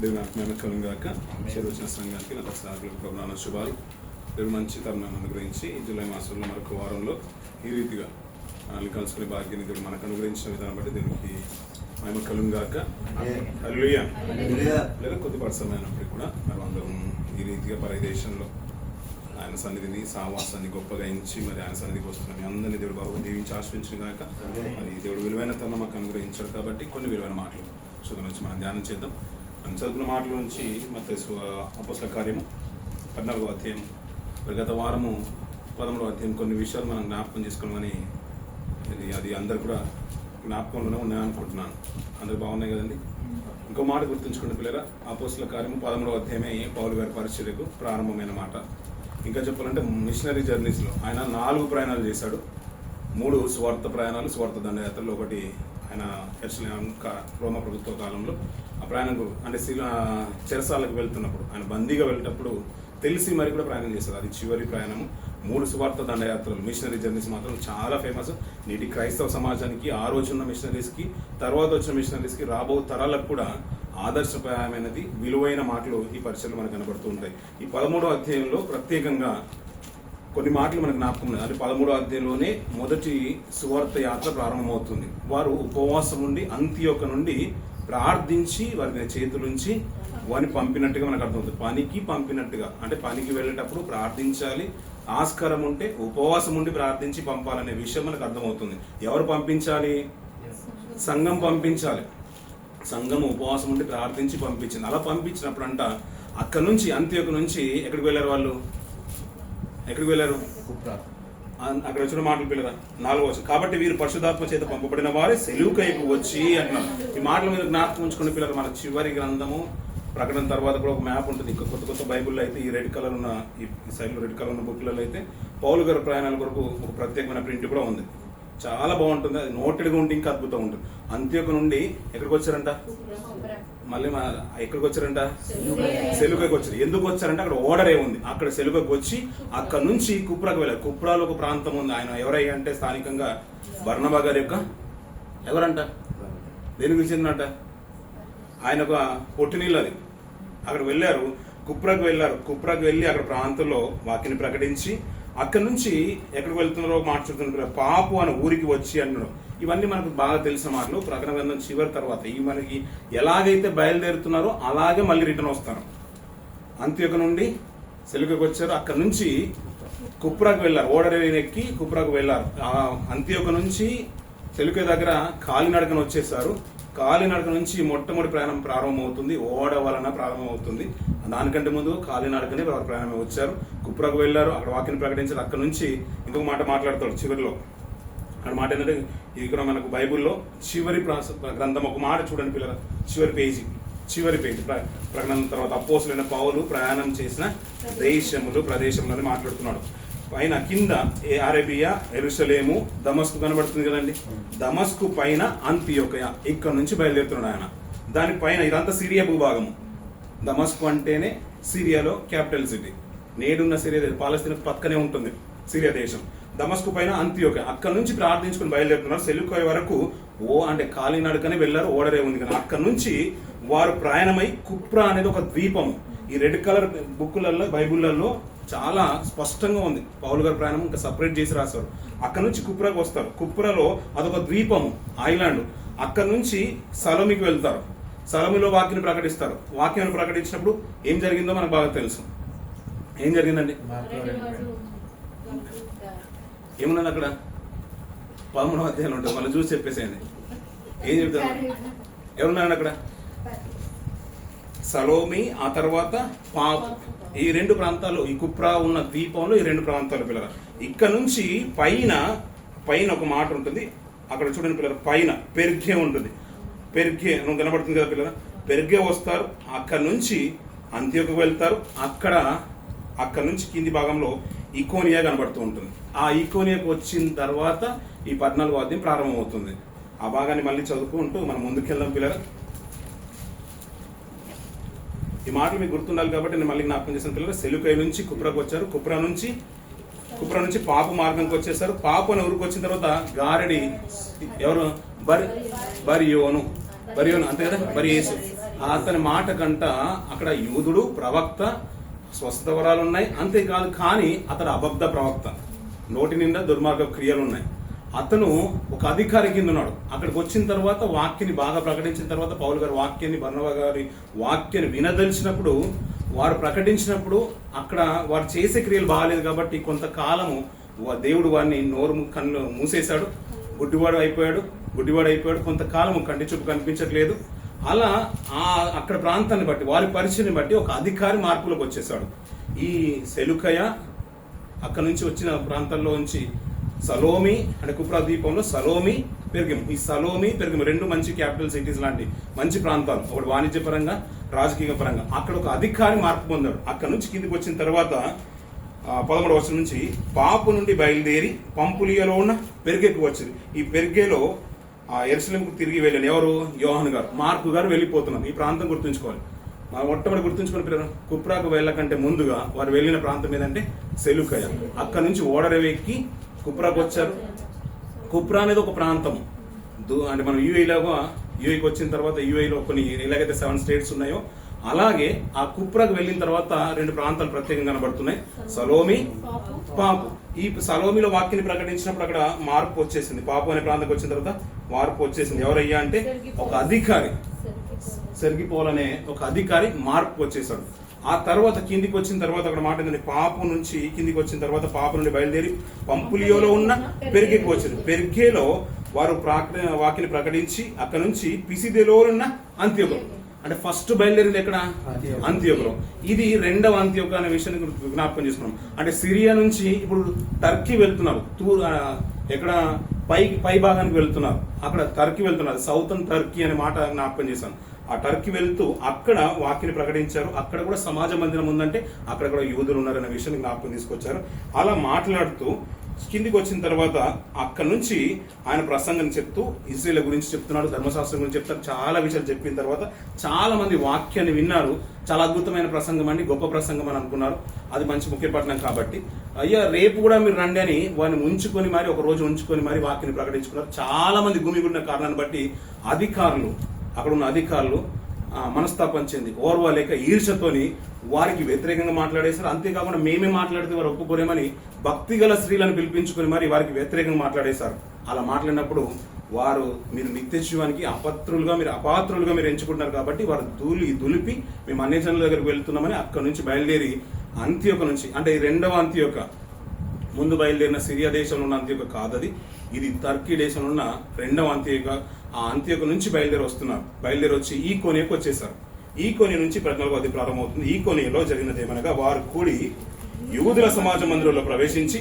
దేవుని ఆత్మీయ కలుగాక చేరువచ్చిన సంఘానికి నా సాగులకు ప్రభుత్వ శుభాలు. దేవుడు మంచి తరుణాన్ని అనుగ్రహించి జూలై మాసంలో మరొక వారంలో ఈ రీతిగా కలుసుకునే భాగ్యాన్ని దేవుడు మనకు అనుగ్రహించిన విధానం బట్టి దేవునికి మహిమ కలుగాక. హల్లెలూయా. లేదా కొద్దిపాటి సమయానప్పటికీ కూడా మనం అందరం ఈ రీతిగా పరదేశంలో ఆయన సన్నిధిని సావాసాన్ని గొప్పగా ఎంచి మరి ఆయన సన్నిధికి వస్తున్నాం. అందరినీ దేవుడు బాబు దీవించి ఆశ్రయించిన కాక మరి దేవుడు విలువైన తన మాకు అనుగ్రహించాడు కాబట్టి కొన్ని విలువైన మాటలు శుద్ధం నుంచి మనం ధ్యానం చేద్దాం. మనం చదువుకున్న మాటల నుంచి మత్తయి అపోస్తల కార్యము 14వ అధ్యాయం, గత వారము 13వ అధ్యాయం కొన్ని విషయాలు మనం జ్ఞాపకం చేసుకోమని అది అందరు కూడా జ్ఞాపకంలోనే ఉన్నాయని అనుకుంటున్నాను. అందరు బాగున్నాయి కదండి. ఇంకో మాట గుర్తుంచుకోండి పిల్లరా, అపోస్తల కార్యము 13వ అధ్యాయమే పౌలు గారి పరిచర్యకు ప్రారంభమైన మాట. ఇంకా చెప్పాలంటే మిషనరీ జర్నీస్లో ఆయన 4 ప్రయాణాలు చేశాడు. 3 స్వార్థ ప్రయాణాలు, స్వార్థ దండయాత్రలు, ఒకటి ఆయన రోమ ప్రభుత్వ కాలంలో ఆ ప్రయాణం అంటే చెరసాలకు వెళ్తున్నప్పుడు ఆయన బందీగా వెళ్ళేటప్పుడు తెలిసి మరి కూడా ప్రయాణం చేశారు. అది చివరి ప్రయాణము. 3 స్వార్థ దండయాత్రలు, మిషనరీ జర్నీస్ మాత్రం చాలా ఫేమస్. నేటి క్రైస్తవ సమాజానికి, ఆ రోజున్న మిషనరీస్కి, తర్వాత వచ్చిన మిషనరీస్కి, రాబో తరాలకు కూడా ఆదర్శప్రాయమైనది, విలువైన మాటలు ఈ పరిచయలు మనకు కనబడుతూ ఉంటాయి. ఈ 13వ అధ్యాయంలో ప్రత్యేకంగా కొన్ని మాటలు మనకు జ్ఞాపకం ఉన్నాయి. అంటే 13వ అధ్యాయంలోనే మొదటి సువార్త యాత్ర ప్రారంభమవుతుంది. వారు ఉపవాసం ఉండి అంత్యోక నుండి ప్రార్థించి వారి చేతులుంచి వారిని పంపినట్టుగా మనకు అర్థమవుతుంది. పనికి పంపినట్టుగా అంటే పనికి వెళ్ళేటప్పుడు ప్రార్థించాలి, ఆస్కారం ఉంటే ఉపవాసం ఉండి ప్రార్థించి పంపాలనే విషయం మనకు అర్థమవుతుంది. ఎవరు పంపించాలి? సంఘం పంపించాలి. సంఘం ఉపవాసం ఉండి ప్రార్థించి పంపించింది. అలా పంపించినప్పుడు అంట అక్కడ నుంచి అంత్యోక నుంచి ఎక్కడికి వెళ్ళారు? వాళ్ళు ఎక్కడికి వెళ్ళారు? అక్కడ వచ్చిన మాటలు పిల్లరా 4వ వచనం, కాబట్టి వీరు పరిశుద్ధాత్మ చేత పంపబడిన వారే సెలువుకైపు వచ్చి అంటున్నారు. ఈ మాటల మీద జ్ఞాపకం ఉంచుకునే పిల్లలు, మన చివరి గ్రంథము ప్రకటన తర్వాత కూడా ఒక మ్యాప్ ఉంటుంది. ఇంకా కొత్త బైబుల్లో అయితే ఈ రెడ్ కలర్ ఉన్న ఈ సైడ్లో రెడ్ కలర్ ఉన్న బుక్లలో అయితే పౌలు గారి ప్రయాణాల కొరకు ఒక ప్రత్యేకమైన ప్రింట్ కూడా ఉంది. చాలా బాగుంటుంది. అది నోటెడ్గా ఉంటే ఇంకా అద్భుతంగా ఉంటుంది. అంత్యోక నుండి ఎక్కడికి వచ్చారంట? మళ్ళీ ఎక్కడికి వచ్చారంట? సెలుకకి వచ్చారు. ఎందుకు వచ్చారంటే అక్కడ ఓడరే ఉంది. అక్కడ సెలుకకి వచ్చి అక్కడ నుంచి కుప్రాకు వెళ్ళారు. కుప్రాలో ఒక ప్రాంతం ఉంది. ఆయన ఎవరయ్యా అంటే స్థానికంగా బర్నబా గారి యొక్క ఎవరంట? దేని గురించిందంట? ఆయన ఒక పొట్టినీళ్ళు అది. అక్కడ వెళ్ళారు, కుప్రాకు వెళ్ళారు. కుప్రాకు వెళ్ళి అక్కడ ప్రాంతంలో వాక్యాన్ని ప్రకటించి అక్కడి నుంచి ఎక్కడికి వెళ్తున్నారో మాట్లాడుతున్నారు. పాపు అనే ఊరికి వచ్చి అన్నారు. ఇవన్నీ మనకు బాగా తెలిసిన మాటలు. ప్రకటన గ్రంథం చివరి తర్వాత ఈ మనకి ఎలాగైతే బయలుదేరుతున్నారో అలాగే మళ్ళీ రిటర్న్ వస్తారు. అంత్యోక నుండి సెలుకకు వచ్చారు. అక్కడ నుంచి కుప్రాకు వెళ్ళారు. ఓడరేని ఎక్కి కుప్రాకు వెళ్ళారు. అంత్యోక నుంచి సెలుక దగ్గర కాలినడకన వచ్చేసారు. కాలినడక నుంచి మొట్టమొదటి ప్రయాణం ప్రారంభమవుతుంది. ఓడ వలన ప్రారంభమవుతుంది. దానికంటే ముందు కాలినడకనే వారు ప్రయాణం వచ్చారు. కుప్రాకు వెళ్ళారు. అక్కడ వాక్యాన్ని ప్రకటించారు. అక్కడ నుంచి ఇంకొక మాట మాట్లాడతాడు చివరిలో. అక్కడ మాట ఏంటంటే ఇది కూడా మనకు బైబుల్లో చివరి గ్రంథం ఒక మాట చూడండి పిల్లల, చివరి పేజీ ప్రకటన తర్వాత అపోస్తులైన పౌలు ప్రయాణం చేసిన ప్రదేశములని మాట్లాడుతున్నాడు. పైన కింద అరేబియా, యెరూషలేము, దమస్కు కనబడుతుంది కదండి. దమస్కు పైన అంతియోకయ, ఇక్కడ నుంచి బయలుదేరుతున్నాడు ఆయన. దానిపైన ఇదంతా సిరియా భూభాగము. దమస్కు అంటేనే సిరియాలో క్యాపిటల్ సిటీ. నేడున్న సిరియా పాలస్తీనా పక్కనే ఉంటుంది సిరియా దేశం. దమస్కు పైన అంత్యోకయ, అక్కడ నుంచి ప్రార్థించుకుని బయలుదేరుతున్నారు. సెలుకోయ వరకు అంటే కాలినడకనే వెళ్ళారు. ఓడరే ఉంది కానీ అక్కడ నుంచి వారు ప్రయాణమై కుప్రా అనేది ఒక ద్వీపము. ఈ రెడ్ కలర్ బుక్కులలో బైబుల్లలో చాలా స్పష్టంగా ఉంది. పౌలు గారి ప్రయాణం ఇంకా సపరేట్ చేసి రాశారు. అక్కడ నుంచి కుప్రాకు వస్తారు. కుప్రాలో అదొక ద్వీపము, ఐలాండ్. అక్కడ నుంచి సలోమికి వెళ్తారు. సలోమిలో వాక్యాన్ని ప్రకటిస్తారు. వాక్యాన్ని ప్రకటించినప్పుడు ఏం జరిగిందో మనకు బాగా తెలుసు. ఏం జరిగిందండి? ఏమున్నది అక్కడ? 13వ అధ్యాయంలో ఉంటుంది. మళ్ళీ చూసి చెప్పేసేయండి. ఏం చెప్తారు? ఎవరున్నారండి అక్కడ? సలోమి, ఆ తర్వాత పాపు. ఈ 2 ప్రాంతాలు, ఈ కుప్రా ఉన్న ద్వీపంలో ఈ 2 ప్రాంతాలు పిల్లల. ఇక్కడ నుంచి పైన ఒక మాట ఉంటుంది. అక్కడ చూడండి పిల్లల, పైన పెర్గే ఉంటుంది. పెర్గే కనబడుతుంది కదా పిల్లల. పెర్గే వస్తారు. అక్కడ నుంచి అంత్యోకు వెళ్తారు. అక్కడ నుంచి కింది భాగంలో ఈకోనియా కనబడుతూ ఉంటుంది. ఆ ఈకోనియాకు వచ్చిన తర్వాత ఈ 14వ అధ్యాయం ప్రారంభమవుతుంది. ఆ భాగాన్ని మళ్ళీ చదువుకుంటూ మనం ముందుకెళ్దాం పిల్లల. ఈ మాటలు మీకు గుర్తుండాలి కాబట్టి నేను మళ్ళీ జ్ఞాపకం చేసిన పిల్లలు. సెలుకై నుంచి కుప్రాకు వచ్చారు. కుప్రా నుంచి పాపు మార్గంకి వచ్చేసారు. పాపు అనే ఊరికి వచ్చిన తర్వాత గారడి ఎవరు? బరియోను అంతే కదా. బరియేసు అతని మాట కంట అక్కడ యూదుడు ప్రవక్త, స్వస్థత వరాలు ఉన్నాయి. అంతేకాదు కానీ అతడు అబద్ధ ప్రవక్త, నోటి నిండా దుర్మార్గ క్రియలు ఉన్నాయి. అతను ఒక అధికారి కింద ఉన్నాడు. అక్కడికి వచ్చిన తర్వాత వాక్యాన్ని బాగా ప్రకటించిన తర్వాత పౌలు గారి వాక్యాన్ని, బర్నబా గారి వాక్యాన్ని వినదలిచినప్పుడు, వారు ప్రకటించినప్పుడు అక్కడ వారు చేసే క్రియలు బాగాలేదు కాబట్టి కొంతకాలము దేవుడు వారిని కన్ను మూసేశాడు. గుడ్డివాడు అయిపోయాడు. కొంతకాలము కంటి చూపు కనిపించట్లేదు. అలా అక్కడ ప్రాంతాన్ని బట్టి, వారి పరిచయాన్ని బట్టి ఒక అధికారి మార్పులోకి వచ్చేసాడు. ఈ సెలుకయ అక్కడ నుంచి వచ్చిన ప్రాంతాల్లో నుంచి సలోమి అంటే కుప్రా ద్వీపంలో సలోమి, పెర్గము, ఈ సలోమి పెర్గము రెండు మంచి క్యాపిటల్ సిటీస్ లాంటి మంచి ప్రాంతాలు, ఒకటి వాణిజ్యపరంగా, రాజకీయ పరంగా. అక్కడ ఒక అధికారి మార్పు పొందాడు. అక్కడ నుంచి కిందికి వచ్చిన తర్వాత 13వ వచనం నుంచి పాపు నుండి బయలుదేరి పంపులియలో ఉన్న పెర్గేకు వచ్చింది. ఈ పెర్గేలో యెరూషలేముకు తిరిగి వెళ్ళాను. ఎవరు? యోహాను గారు, మార్కు గారు వెళ్ళిపోతున్నారు. ఈ ప్రాంతం గుర్తుంచుకోవాలి. మొట్టమొదటి గుర్తుంచుకుని పిల్లలు, కుప్రాకు వెళ్ళకంటే ముందుగా వారు వెళ్ళిన ప్రాంతం ఏదంటే సెలుకయ. అక్కడ నుంచి ఓడరేవెక్కి కుప్రాకు వచ్చారు. కుప్రా అనేది ఒక ప్రాంతం. అంటే మనం యూఏకి వచ్చిన తర్వాత యూఏలో కొన్ని ఎలాగైతే 7 స్టేట్స్ ఉన్నాయో అలాగే ఆ కుప్రాకు వెళ్ళిన తర్వాత 2 ప్రాంతాలు ప్రత్యేకంగా కనబడుతున్నాయి, సలోమి, పాపు. ఈ సలోమిలో వాక్యాన్ని ప్రకటించినప్పుడు అక్కడ మార్పు వచ్చేసింది. పాపు అనే ప్రాంతానికి వచ్చిన తర్వాత మార్పు వచ్చేసింది. ఎవరయ్యా అంటే ఒక అధికారి, సెర్గిపోల్ అనే ఒక అధికారి మార్పు వచ్చేసాడు. ఆ తర్వాత కిందికి వచ్చిన తర్వాత అక్కడ మాట ఏంటంటే పాపు నుంచి కిందికి వచ్చిన తర్వాత పాపు నుండి బయలుదేరి పంపులియోలో ఉన్న పెర్గేకు వచ్చింది. పెర్గేలో వారు వాక్యాన్ని ప్రకటించి అక్కడ నుంచి పిసిదెలో ఉన్న అంత్యోకం, అంటే ఫస్ట్ బయలుదేరింది ఎక్కడ? అంత్యోకలో. ఇది 2వ అంత్యోక అనే విషయాన్ని జ్ఞాపకం చేసుకున్నాం. అంటే సిరియా నుంచి ఇప్పుడు టర్కీ వెళ్తున్నారు, ఎక్కడ పై భాగానికి వెళ్తున్నారు, అక్కడ టర్కీ వెళ్తున్నారు. సౌతర్న్ టర్కీ అనే మాట జ్ఞాపకం చేశాను. ఆ టర్కీ వెళ్తూ అక్కడ వాక్యాన్ని ప్రకటించారు. అక్కడ కూడా సమాజ మందిరం ఉందంటే అక్కడ కూడా యూదులు ఉన్నారనే విషయాన్ని జ్ఞాపకం తీసుకొచ్చారు. అలా మాట్లాడుతూ కిందికి వచ్చిన తర్వాత అక్కడ నుంచి ఆయన ప్రసంగం చెప్తూ ఇజ్రాయేల్ గురించి చెప్తున్నాడు, ధర్మశాస్త్రం గురించి చెప్తారు. చాలా విషయాలు చెప్పిన తర్వాత చాలా మంది వాక్యాన్ని విన్నారు. చాలా అద్భుతమైన ప్రసంగం అండి, గొప్ప ప్రసంగం అని అనుకున్నారు. అది మంచి ముఖ్యపట్నం కాబట్టి అయ్యా రేపు కూడా మీరు రండి అని వారిని ఉంచుకొని మరి ఒక రోజు ఉంచుకొని మరి వాక్యాన్ని ప్రకటించుకున్నారు. చాలా మంది గుమిగుడిన కారణాన్ని బట్టి అక్కడ ఉన్న అధికారులు మనస్తాపం చెంది ఓర్వలేక ఈర్షతోని వారికి వ్యతిరేకంగా మాట్లాడేశారు. అంతేకాకుండా మేమే మాట్లాడితే వారు ఒప్పుకోరేమని భక్తి గల స్త్రీలను పిలిపించుకొని మరి వారికి వ్యతిరేకంగా మాట్లాడేశారు. అలా మాట్లాడినప్పుడు వారు మీరు నిత్య జీవానికి అపాత్రులుగా మీరు ఎంచుకుంటున్నారు కాబట్టి వారు దులిపి మేము అన్ని జనుల దగ్గరకు వెళ్తున్నామని అక్కడ నుంచి బయలుదేరి అంత్యోక నుంచి, అంటే 2వ అంత్యోక, ముందు బయలుదేరిన సిరియా దేశంలో ఉన్న అంత్యోక కాదది, ఇది టర్కీ దేశంలో ఉన్న 2వ అంత్యోక. ఆ అంత్యోక నుంచి బయలుదేరి వచ్చి ఈ కోనేకు వచ్చేసారు. ఈ కోని నుంచి 14వ ప్రారంభమవుతుంది. ఈ కోనిలో జరిగినది ఏమనగా వారు కూడి యూదుల సమాజ మందిరంలో ప్రవేశించి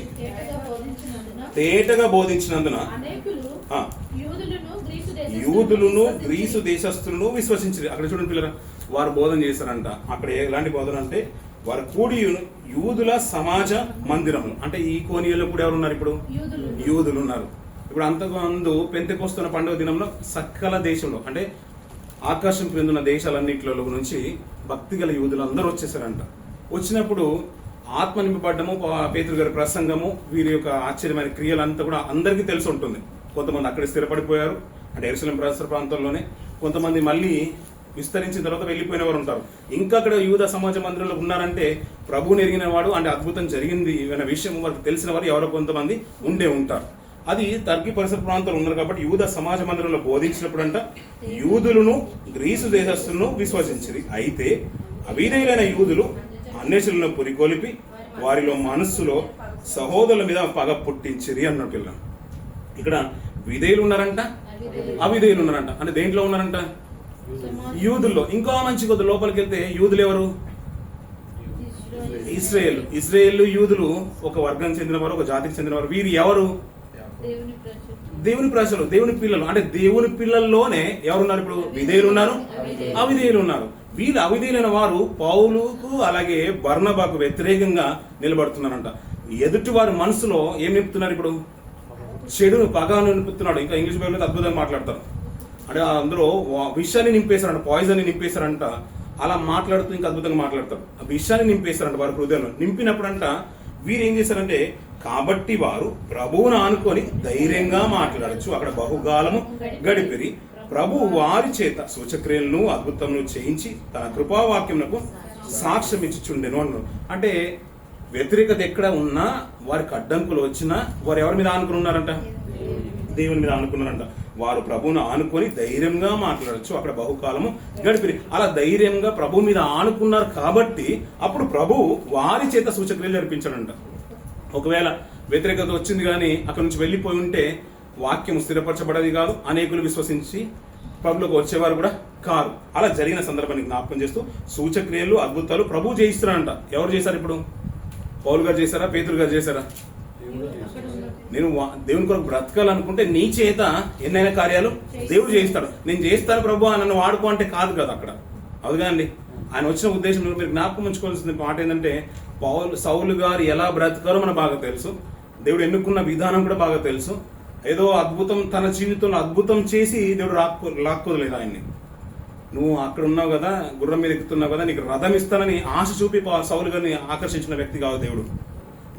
తేటగా బోధించినందున యూదులను గ్రీసు దేశస్తులను విశ్వసించారు. అక్కడ చూడండి పిల్లరా, వారు బోధన చేశారంట. అక్కడ ఎలాంటి బోధన అంటే వారు కూడి యూదుల సమాజ మందిరం, అంటే ఈ కోనియలో కూడా ఎవరు ఉన్నారు? ఇప్పుడు యూదులు ఉన్నారు. ఇప్పుడు అంతకుముందు పెంతెకొస్తున్న పండుగ దినంలో సకల దేశంలో, అంటే ఆకాశం పొందిన దేశాలన్నింటిలో నుంచి భక్తి గల యూదులు అందరూ వచ్చేసారంట. వచ్చినప్పుడు ఆత్మ నింపబడ్డము, పేతురు గారి ప్రసంగము, వీరి యొక్క ఆశ్చర్యమైన క్రియలంతా కూడా అందరికీ తెలిసి ఉంటుంది. కొంతమంది అక్కడ స్థిరపడిపోయారు, అంటే యెరూషలేం పరిసర ప్రాంతంలోనే. కొంతమంది మళ్ళీ విస్తరించిన తర్వాత వెళ్ళిపోయిన వారు ఉంటారు. ఇంకా అక్కడ యూద సమాజ మందిరంలో ఉన్నారంటే ప్రభువుని ఎరిగిన వాడు, అంటే అద్భుతం జరిగింది అనే విషయం వారికి తెలిసిన వారు ఎవరో కొంతమంది ఉండే ఉంటారు. అది టర్కీ పరిసర ప్రాంతాలు ఉన్నారు కాబట్టి యూద సమాజ మందిరంలో బోధించినప్పుడు అంట యూదులను గ్రీసు దేశస్తులను విశ్వసించిరి. అయితే అవిధేయులైన యూదులు అన్యజనులను పురికొలిపి వారిలో మనస్సులో సహోదరుల మీద పగ పుట్టించిరి అన్నట్టు పిల్ల. ఇక్కడ విధేయులు ఉన్నారంట, అవిధేయులు ఉన్నారంట. అంటే దేంట్లో ఉన్నారంట? యూదుల్లో. ఇంకా మంచి కొద్ది లోపలికి వెళ్తే యూదులు ఎవరు? ఇశ్రాయేలు యూదులు ఒక వర్గం చెందినవారు, ఒక జాతికి చెందినవారు. వీరు ఎవరు? దేవుని ప్రజలు, దేవుని పిల్లలు. అంటే దేవుని పిల్లల్లోనే ఎవరున్నారు? ఇప్పుడు విధేయులు ఉన్నారు, అవిధేయులు ఉన్నారు. వీళ్ళు అవిధేయులైన వారు పౌలుకు అలాగే బర్నబాకు వ్యతిరేకంగా నిలబడుతున్నారంట. ఎదుటి వారి మనసులో ఏం నింపుతున్నారు? ఇప్పుడు చెడును, పగాను నింపుతున్నాడు. ఇంకా ఇంగ్లీష్ బైబిల్లో అద్భుతంగా మాట్లాడతారు. అంటే అందరూ విషయాన్ని నింపేశారంట, పాయిజన్ నింపేశారంట. అలా మాట్లాడుతూ ఇంకా అద్భుతంగా మాట్లాడతారు. ఆ విషయాన్ని నింపేశారంట వారి హృదయంలో. నింపినప్పుడంట వీరు ఏం చేశారంటే, కాబట్టి వారు ప్రభువును ఆనుకొని ధైర్యంగా మాట్లాడచ్చు. అక్కడ బహుకాలము గడిపిరి. ప్రభు వారి చేత సూచక్రియలను అద్భుతములను చేయించి తన కృపావాక్యమునకు సాక్ష్యం ఇచ్చుచుండెను అన్నాడు. అంటే వ్యతిరేకత ఎక్కడ ఉన్నా, వారికి అడ్డంకులు వచ్చినా వారు ఎవరి మీద ఆనుకుని ఉన్నారంట? దేవుని మీద ఆనుకున్నారంట. వారు ప్రభువును ఆనుకొని ధైర్యంగా మాట్లాడచ్చు. అక్కడ బహుకాలము గడిపి అలా ధైర్యంగా ప్రభు మీద ఆనుకున్నారు కాబట్టి అప్పుడు ప్రభు వారి చేత సూచక్రియలు జరిపించాడంట. ఒకవేళ వ్యతిరేకత వచ్చింది కానీ అక్కడ నుంచి వెళ్ళిపోయి ఉంటే వాక్యం స్థిరపరచబడేది కాదు, అనేకులు విశ్వసించి ప్రభులోకి వచ్చేవారు కూడా కారు. అలా జరిగిన సందర్భాన్ని జ్ఞాపకం చేస్తూ సూచక్రియలు అద్భుతాలు ప్రభు చేయిస్తున్నారంట. ఎవరు చేశారు ఇప్పుడు? పౌలు గారు చేశారా? పేతురు గారు చేశారా? నేను దేవుని కొరకు బ్రతకాలనుకుంటే నీ చేత ఎన్నైనా కార్యాలు దేవుడు చేయిస్తాడు. నేను చేస్తాను ప్రభు నన్ను వాడుకో అంటే కాదు కదా అక్కడ. అవుగా అండి, ఆయన వచ్చిన ఉద్దేశం మీరు జ్ఞాపకం ఉంచుకోవాల్సిన మాట ఏంటంటే, సౌలు గారు ఎలా బ్రతకారో మనకు బాగా తెలుసు, దేవుడు ఎన్నుకున్న విధానం కూడా బాగా తెలుసు. ఏదో అద్భుతం తన జీవితంలో అద్భుతం చేసి దేవుడు లాక్కోలేదు ఆయన్ని. నువ్వు అక్కడ ఉన్నావు కదా, గుర్రం మీద ఎక్కుతున్నావు కదా, నీకు రథం ఇస్తానని ఆశ చూపి సౌలు గారిని ఆకర్షించిన వ్యక్తి కాదు దేవుడు.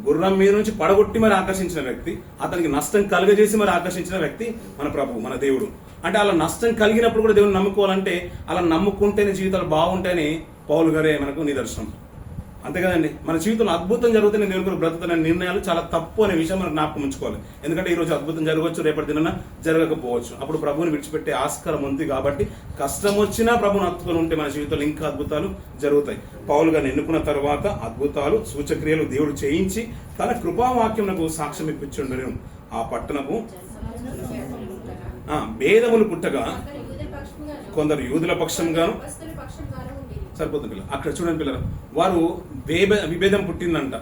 గుర్రం మీద నుంచి పడగొట్టి మరి ఆకర్షించిన వ్యక్తి, అతనికి నష్టం కలుగజేసి మరి ఆకర్షించిన వ్యక్తి మన ప్రభు, మన దేవుడు. అంటే అలా నష్టం కలిగినప్పుడు కూడా దేవుని నమ్ముకోవాలంటే, అలా నమ్ముకుంటేనే జీవితాలు బాగుంటాయని పౌలు గారే మనకు నిదర్శనం. అంతే కదండి, మన జీవితంలో అద్భుతం జరుగుతున్న దేవుని కొరకు బ్రతుకుతున్న నిర్ణయాలు చాలా తప్పు అనే విషయం మనం జ్ఞాపకం ఉంచుకోవాలి. ఎందుకంటే ఈ రోజు అద్భుతం జరగవచ్చు, రేపటి దిన జరగకపోవచ్చు. అప్పుడు ప్రభువుని విడిచిపెట్టే ఆస్కారం ఉంది కాబట్టి కష్టం వచ్చినా ప్రభువుని హత్తుకొని ఉంటే మన జీవితంలో ఇంకా అద్భుతాలు జరుగుతాయి. పౌలు గారిని ఎన్నుకున్న తర్వాత అద్భుతాలు సూచక్రియలు దేవుడు చేయించి తన కృపావాక్యమునకు సాక్ష్యం ఇప్పించుండను. ఆ పట్టణము భేదములు పుట్టగా కొందరు యూదుల పక్షంగాను, సరిపోతుంది పిల్లలు. అక్కడ చూడండి పిల్లలు, వారు విభేదం పుట్టిందంట.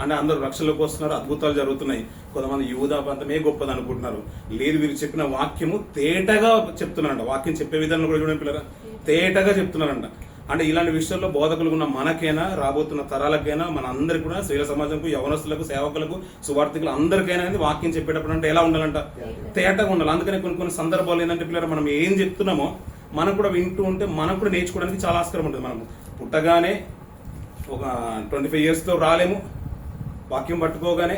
అంటే అందరూ రక్షణలోకి వస్తున్నారు, అద్భుతాలు జరుగుతున్నాయి. కొంతమంది యూదా ప్రాంతమే గొప్పది అనుకుంటున్నారు. లేదు, వీరు చెప్పిన వాక్యము తేటగా చెప్తున్నారంట. వాక్యం చెప్పే విధానం కూడా చూడండి పిల్లలు, తేటగా చెప్తున్నారంట. అంటే ఇలాంటి విషయాల్లో బోధకులు ఉన్న మనకైనా, రాబోతున్న తరాలకైనా, మన అందరికి కూడా, స్త్రీల సమాజంకు, యవనస్తులకు, సేవకులకు, సువార్థికులు అందరికైనా వాక్యం చెప్పేటప్పుడు అంటే ఎలా ఉండాలంట? తేటగా ఉండాలి. అందుకని కొన్ని సందర్భాలు ఏంటంటే పిల్లలు, మనం ఏం చెప్తున్నామో మనం కూడా వింటూ ఉంటే మనకు కూడా నేర్చుకోవడానికి చాలా ఆస్కారం ఉంటుంది. మనం పుట్టగానే ఒక 25 yearsతో రాలేము. వాక్యం పట్టుకోగానే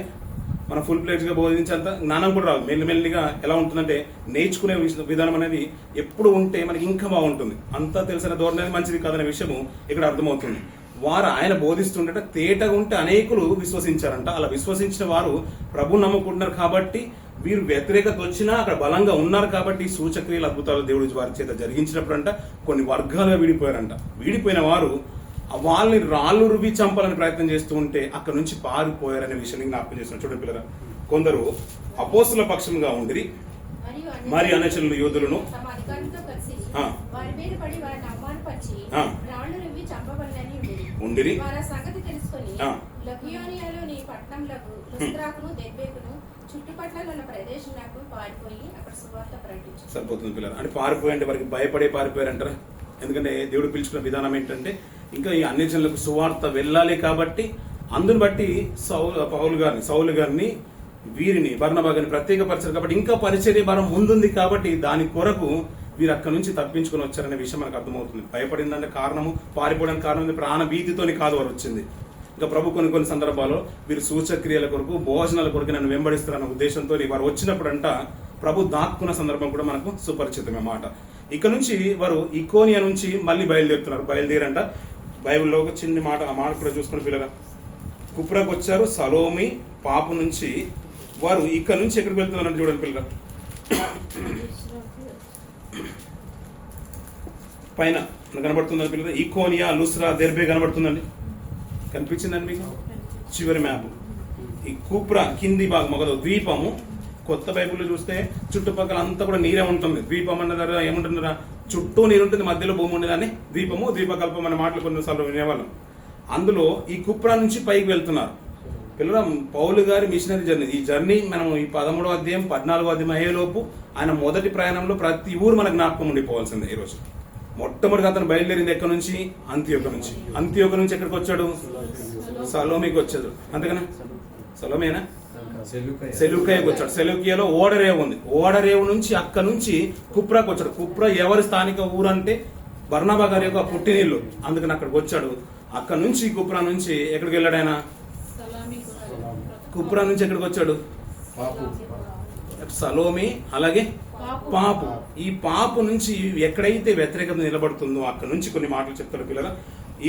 మనం ఫుల్ ప్లేట్గా బోధించేంత జ్ఞానం కూడా రాదు. మెల్లిమెల్లిగా ఎలా ఉంటుందంటే, నేర్చుకునే విధానం అనేది ఎప్పుడు ఉంటే మనకి ఇంకా బాగుంటుంది. అంతా తెలిసిన ధోరణి అనేది మంచిది కాదనే విషయము ఇక్కడ అర్థమవుతుంది. వారు ఆయన బోధిస్తుంటే తేటగా ఉంటే అనేకులు విశ్వసించారంట. అలా విశ్వసించిన వారు ప్రభు నమ్ముకుంటున్నారు కాబట్టి, వీరు వ్యతిరేకత వచ్చినా అక్కడ బలంగా ఉన్నారు కాబట్టి సూచక్రియలు అద్భుతాలు దేవుడి వారి చేత జరిగించినప్పుడు అంట కొన్ని వర్గాలుగా విడిపోయారంట. విడిపోయిన వారు వాళ్ళని రాళ్ళు రువి చంపాలని ప్రయత్నం చేస్తూ ఉంటే అక్కడ నుంచి పారిపోయారనే విషయాన్ని జ్ఞాపకం చేస్తున్నారు. చూడండి పిల్లరా, కొందరు అపోస్తుల పక్షంగా ఉండిరి, మరి అనచరులు యోధులను ఉండిరి. సరిపోతుంది పిల్లలు. అంటే పారిపోయి అంటే వారికి భయపడే పారిపోయారంటారా? ఎందుకంటే దేవుడు పిలుచుకున్న విధానం ఏంటంటే, ఇంకా ఈ అన్ని జనులకు సువార్త వెళ్ళాలి కాబట్టి అందుని బట్టి సౌలు గారిని వీరిని బర్నబా గారిని ప్రత్యేకపరిచారు కాబట్టి ఇంకా పరిచర్య భారం ముందుంది కాబట్టి దాని కొరకు వీరు అక్కడి నుంచి తప్పించుకొని వచ్చారనే విషయం మనకు అర్థమవుతుంది. భయపడిందంటే కారణము, పారిపోవడానికి కారణం ప్రాణ భీతితోని కాదు వారు వచ్చింది. ఇంకా ప్రభు కొన్ని సందర్భాల్లో వీరు సూచక్రియల కొరకు, భోజనాల కొరకు నన్ను వెంబడిస్తారన్న ఉద్దేశంతో వారు వచ్చినప్పుడు అంట ప్రభు దాక్కున్న సందర్భం కూడా మనకు సుపరిచితమే మాట. ఇక్కడ నుంచి వారు ఇకోనియా నుంచి మళ్ళీ బయలుదేరంట. బైబిల్లో ఒక చిన్న మాట, ఆ మాట కూడా చూసుకుని పిల్లగా, కుప్రాకు వచ్చారు. సలోమి పాపు నుంచి వారు ఇక్కడ నుంచి ఎక్కడికి వెళ్తున్నారంటే చూడండి పిల్లగా, పైన కనబడుతుందండి పిల్లలు, ఇకోనియా, లుస్రా, దెర్బే కనబడుతుందండి. కనిపించిందండి మీకు చివరి మ్యాప్. ఈ కుప్రా కింది భాగం ఒక ద్వీపము. కొత్త బైబిల్లో చూస్తే చుట్టుపక్కల అంతా కూడా నీరే ఉంటుంది. ద్వీపం అన్నదారా ఏముంటుందా, చుట్టూ నీరు ఉంటుంది, మధ్యలో భూమి ఉండేదాన్ని ద్వీపము, ద్వీపకల్పం అనే మాటలు కొన్నిసార్లు వినేవాళ్ళం. అందులో ఈ కుప్రా నుంచి పైకి వెళ్తున్నారు పిల్లల. పౌలు గారి మిషనరీ జర్నీ, ఈ జర్నీ మనం ఈ 13వ అధ్యాయం 14వ అధ్యాయం అయ్యేలోపు ఆయన మొదటి ప్రయాణంలో ప్రతి ఊరు మనకు జ్ఞాపకం ఉండిపోవాల్సిందే. ఈరోజు మొట్టమొదటిగా అతను బయలుదేరింది ఎక్కడి నుంచి? అంత్యోక నుంచి. అంత్యోక నుంచి ఎక్కడికి వచ్చాడు? సలోమికి వచ్చాడు. అంతేగానే సలోమేనా? సెలూకయకు వచ్చాడు. సెలూకియాలో ఓడరేవు ఉంది. ఓడరేవు నుంచి అక్కడ నుంచి కుప్రాకు వచ్చాడు. కుప్రా ఎవరి స్థానిక ఊరు అంటే బర్నబా గారి యొక్క పుట్టినీళ్ళు, అందుకని అక్కడికి వచ్చాడు. అక్కడ నుంచి కుప్రా నుంచి ఎక్కడికి వెళ్ళాడు ఆయన? కుప్రా నుంచి ఎక్కడికి వచ్చాడు? సలోమి అలాగే పాపు. ఈ పాపు నుంచి ఎక్కడైతే వ్యతిరేకత నిలబడుతుందో అక్కడ నుంచి కొన్ని మాటలు చెప్తారు పిల్లల.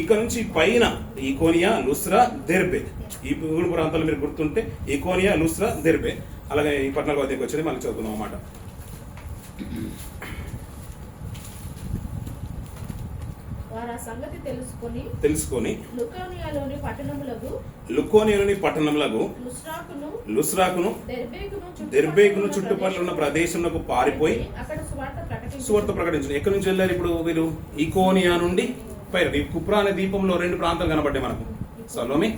ఇక్కడ నుంచి పైన ఈకోనియా, లుస్రా, దెర్బే, ఈ మూడు ప్రాంతాలు మీరు గుర్తుంటే ఈకోనియా, లుస్రా, దెర్బే. అలాగే ఈ 14వ అధ్యాయంకి వచ్చేది మళ్ళీ చదువుతున్నాం అన్నమాట. తెలుసుకొని లుకోనియాలోని పట్టణములకు లుస్రాకును దెర్బేకును చుట్టుపక్కల ఉన్న ప్రదేశంలో పారిపోయి సువార్త ప్రకటించు. ఎక్కడి నుంచి వెళ్ళారు ఇప్పుడు వీరు? ఈకోనియా నుండి పైన కుప్రా అనే దీపంలో 2 ప్రాంతాలు కనబడ్డాయి మనకు. సలోమి,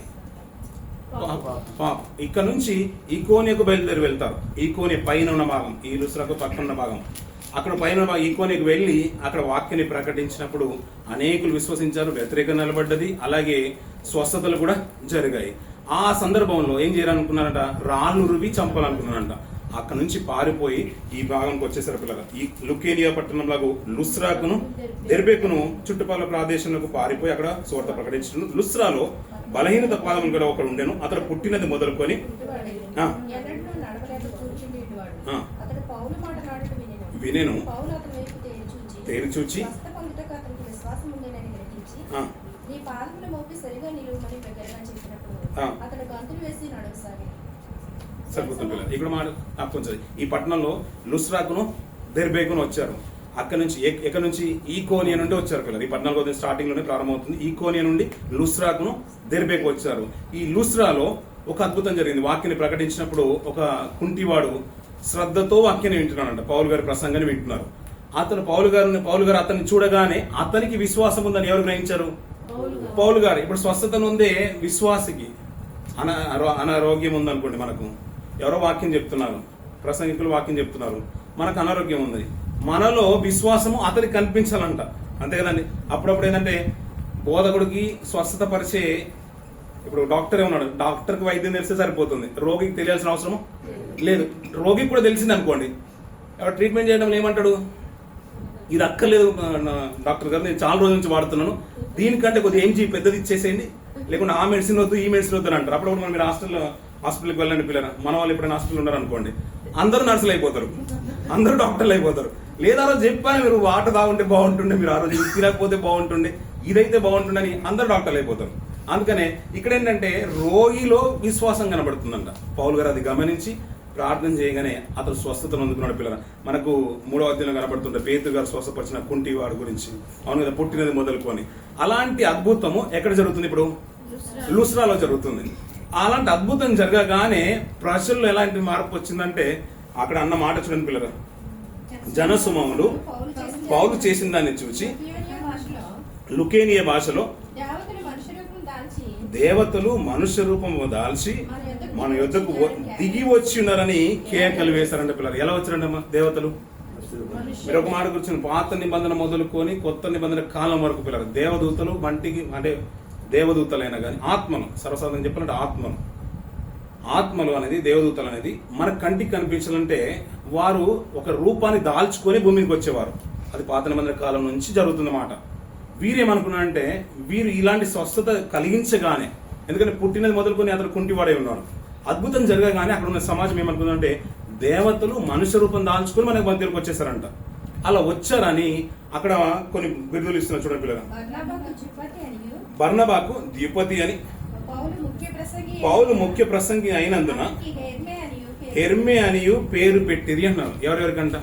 ఇక్కడ నుంచి ఈకోనియాకు బయలుదేరి వెళ్తారు. ఈకోనియా పైన ఉన్న భాగం, ఈ లుస్రాకు పక్కన ఉన్న భాగం, అక్కడ పైన ఈకోనియాకు వెళ్ళి అక్కడ వాక్యాన్ని ప్రకటించినప్పుడు అనేకులు విశ్వసించారు, వ్యతిరేకం నిలబడ్డది, అలాగే స్వస్థతలు కూడా జరిగాయి. ఆ సందర్భంలో ఏం చేయాలనుకున్నారంట? రాళ్ళు రువి చంపాలనుకున్నారంట. అక్కడ నుంచి పారిపోయి ఈ భాగంకి వచ్చేసారు పిల్లలు. ఈ లుకేనియా పట్టణంలో లుస్రాకును దెర్బేకును చుట్టుపక్కల ప్రదేశంలో పారిపోయి అక్కడ సువార్త ప్రకటించడం. లుస్రాలో బలహీనత పాదములు కూడా ఒకడు ఉండేను. అతడు పుట్టినది మొదలుకొని వినేను, తేరి చూచి సరిపోతుంది. ఇక్కడ మాట కొంచెం ఈ పట్టణంలో లుస్రాకును దెర్బేకును వచ్చారు. అక్కడ నుంచి ఎక్కడి నుంచి? ఈకోనియా నుండి వచ్చారు పిల్లలు. ఈ పట్టణంలో స్టార్టింగ్ లోనే ప్రారంభమవుతుంది. ఈకోనియా నుండి లుస్రాకును దెర్బేకు వచ్చారు. ఈ లుస్రాలో ఒక అద్భుతం జరిగింది. వాక్యాన్ని ప్రకటించినప్పుడు ఒక కుంటివాడు శ్రద్ధతో వాక్యాన్ని వింటున్నాడంట. పౌలు గారి ప్రసంగాన్ని వింటున్నారు. అతను పౌలు గారు అతన్ని చూడగానే అతనికి విశ్వాసం ఉందని ఎవరు గ్రహించారు? పౌలు గారు. ఇప్పుడు స్వస్థత ఉందే విశ్వాసికి. అనారోగ్యం ఉందనుకోండి, మనకు ఎవరో వాక్యం చెప్తున్నారు, ప్రసంగికులు వాక్యం చెప్తున్నారు, మనకు అనారోగ్యం ఉంది, మనలో విశ్వాసము అతనికి కనిపించాలంట. అంతే కదండి. అప్పుడప్పుడు ఏంటంటే బోధకుడికి స్వస్థత పరిచే, ఇప్పుడు డాక్టర్ ఉన్నాడు, డాక్టర్కి వైద్యం తెలిస్తే సరిపోతుంది, రోగికి తెలియాల్సిన అవసరం లేదు. రోగికి కూడా తెలిసింది అనుకోండి, ఎవరు ట్రీట్మెంట్ చేయడం ఏమంటాడు? ఇది అక్కర్లేదు డాక్టర్ గారు, నేను చాలా రోజుల నుంచి వాడుతున్నాను, దీనికంటే కొద్దిగా ఏం పెద్దది ఇచ్చేసేయండి, లేకుంటే ఆ మెడిసిన్ వద్దు ఈ మెడిసిన్ వద్దు అని అంటారు. అప్పుడప్పుడు మనం మీరు హాస్పిటల్కి వెళ్ళండి పిల్లలు. మన వాళ్ళు ఎప్పుడైనా హాస్పిటల్ ఉన్నారు అనుకోండి, అందరూ నర్సులు అయిపోతారు, అందరూ డాక్టర్లు అయిపోతారు. లేదా రోజు చెప్పాను, మీరు వాటర్ తాగుంటే బాగుంటుండే, మీరు ఆ రోజు తినకపోతే బాగుంటుండే, ఇదైతే బాగుంటుండే అని అందరూ డాక్టర్లు అయిపోతారు. అందుకనే ఇక్కడ ఏంటంటే రోగిలో విశ్వాసం కనబడుతుందంట. పౌలు గారు అది గమనించి ప్రార్థన చేయగానే అతను స్వస్థతను అందుకున్నాడు పిల్లల. మనకు 3వ అధ్యాయంలో కనబడుతుంటే పేతురు గారు స్వస్థపరిచిన కుంటి వాడు గురించి, అవును కదా, పుట్టినది మొదలుకొని. అలాంటి అద్భుతము ఎక్కడ జరుగుతుంది? ఇప్పుడు లుస్రాలో జరుగుతుంది. అలాంటి అద్భుతం జరగగానే ప్రజల్లో ఎలాంటి మార్పు వచ్చిందంటే, అక్కడ అన్న మాట చూడండి పిల్లలు, జనసమూహములు పౌలు చేసిన దాన్ని చూచి లుకేనియా భాషలో దేవతలు మనుష్య రూపము దాల్చి మన యుద్ధకు దిగి వచ్చి ఉన్నారని కేకలు వేశారంట పిల్లలు. ఎలా వచ్చారంటమ్మా దేవతలు? మీరు ఒక మాట కూర్చొని పాత నిబంధన మొదలుకొని కొత్త నిబంధన కాలం వరకు పిల్లలు దేవదూతలు వంటికి, అంటే దేవదూతలైనా కానీ ఆత్మలు, సర్వసాధారణంగా చెప్పాలంటే ఆత్మలు అనేది, దేవదూతలు అనేది మన కంటికి కనిపించాలంటే వారు ఒక రూపాన్ని దాల్చుకొని భూమికి వచ్చేవారు. అది పాత నిబంధన కాలం నుంచి జరుగుతుందన్నమాట. వీరేమనుకున్నారంటే, వీరు ఇలాంటి స్వస్థత కలిగించగానే, ఎందుకంటే పుట్టినది మొదలుకొని అతను కుంటివాడే ఉన్నాడు, అద్భుతం జరగగానే అక్కడ ఉన్న సమాజం ఏమనుకుందంటే దేవతలు మనుష్య రూపం దాల్చుకొని మనకు మధ్యలోకి వచ్చేసారంట. అలా వచ్చారని అక్కడ కొన్ని బిరుదులు ఇస్తున్నారు చూడండి పిల్లలు. బర్నబాకు ద్విపతి అని, పౌలు ముఖ్య ప్రసంగి అయినందున హెర్మే అనియు పేరు పెట్టిరి అన్నారు. ఎవరెవరికంట?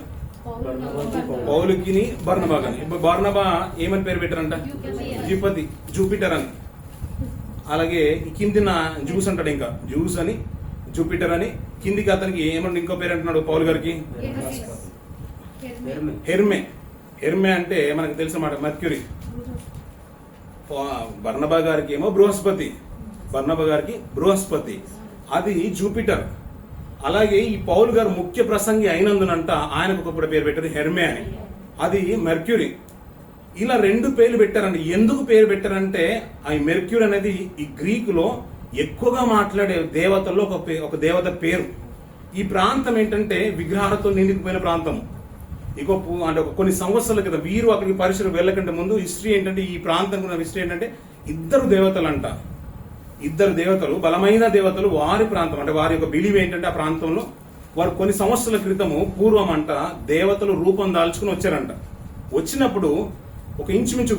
పౌలుకిని బర్నబాగా అని. బర్నబా ఏమని పేరు పెట్టారంట? ద్విపతి, జూపిటర్ అని. అలాగే కిందిన జ్యూస్ అంటాడు, ఇంకా జ్యూస్ అని, జూపిటర్ అని. కిందికి అతనికి ఏమంటే ఇంకో పేరు అంటున్నాడు పౌలు గారికి, హెర్మే అంటే మనకు తెలిసిన మాట మర్క్యూరీ. బర్నబా గారికి ఏమో బృహస్పతి, అది జూపిటర్. అలాగే ఈ పౌలు గారు ముఖ్య ప్రసంగి అయినందునంట ఆయనకు ఒక పేరు పెట్టారు హెర్మే అని, అది మెర్క్యూరీ. ఇలా 2 పేర్లు పెట్టారండి. ఎందుకు పేరు పెట్టారంటే ఆ మెర్క్యూరీ అనేది ఈ గ్రీకులో ఎక్కువగా మాట్లాడే దేవతల్లో ఒక దేవత పేరు. ఈ ప్రాంతం ఏంటంటే విగ్రహాలతో నిండిపోయిన ప్రాంతం. అంటే కొన్ని సంవత్సరాల క్రితం వీరు అక్కడికి పరిసరం వెళ్ళకంటే ముందు హిస్టరీ ఏంటంటే, ఈ ప్రాంతం ఉన్న హిస్టరీ ఏంటంటే ఇద్దరు దేవతలు, బలమైన దేవతలు, వారి ప్రాంతం అంటే వారి యొక్క బిలీవ్ ఏంటంటే ఆ ప్రాంతంలో వారు కొన్ని సంవత్సరాల క్రితము పూర్వం అంట దేవతలు రూపం దాల్చుకుని వచ్చారంట. వచ్చినప్పుడు ఒక ఇంచుమించు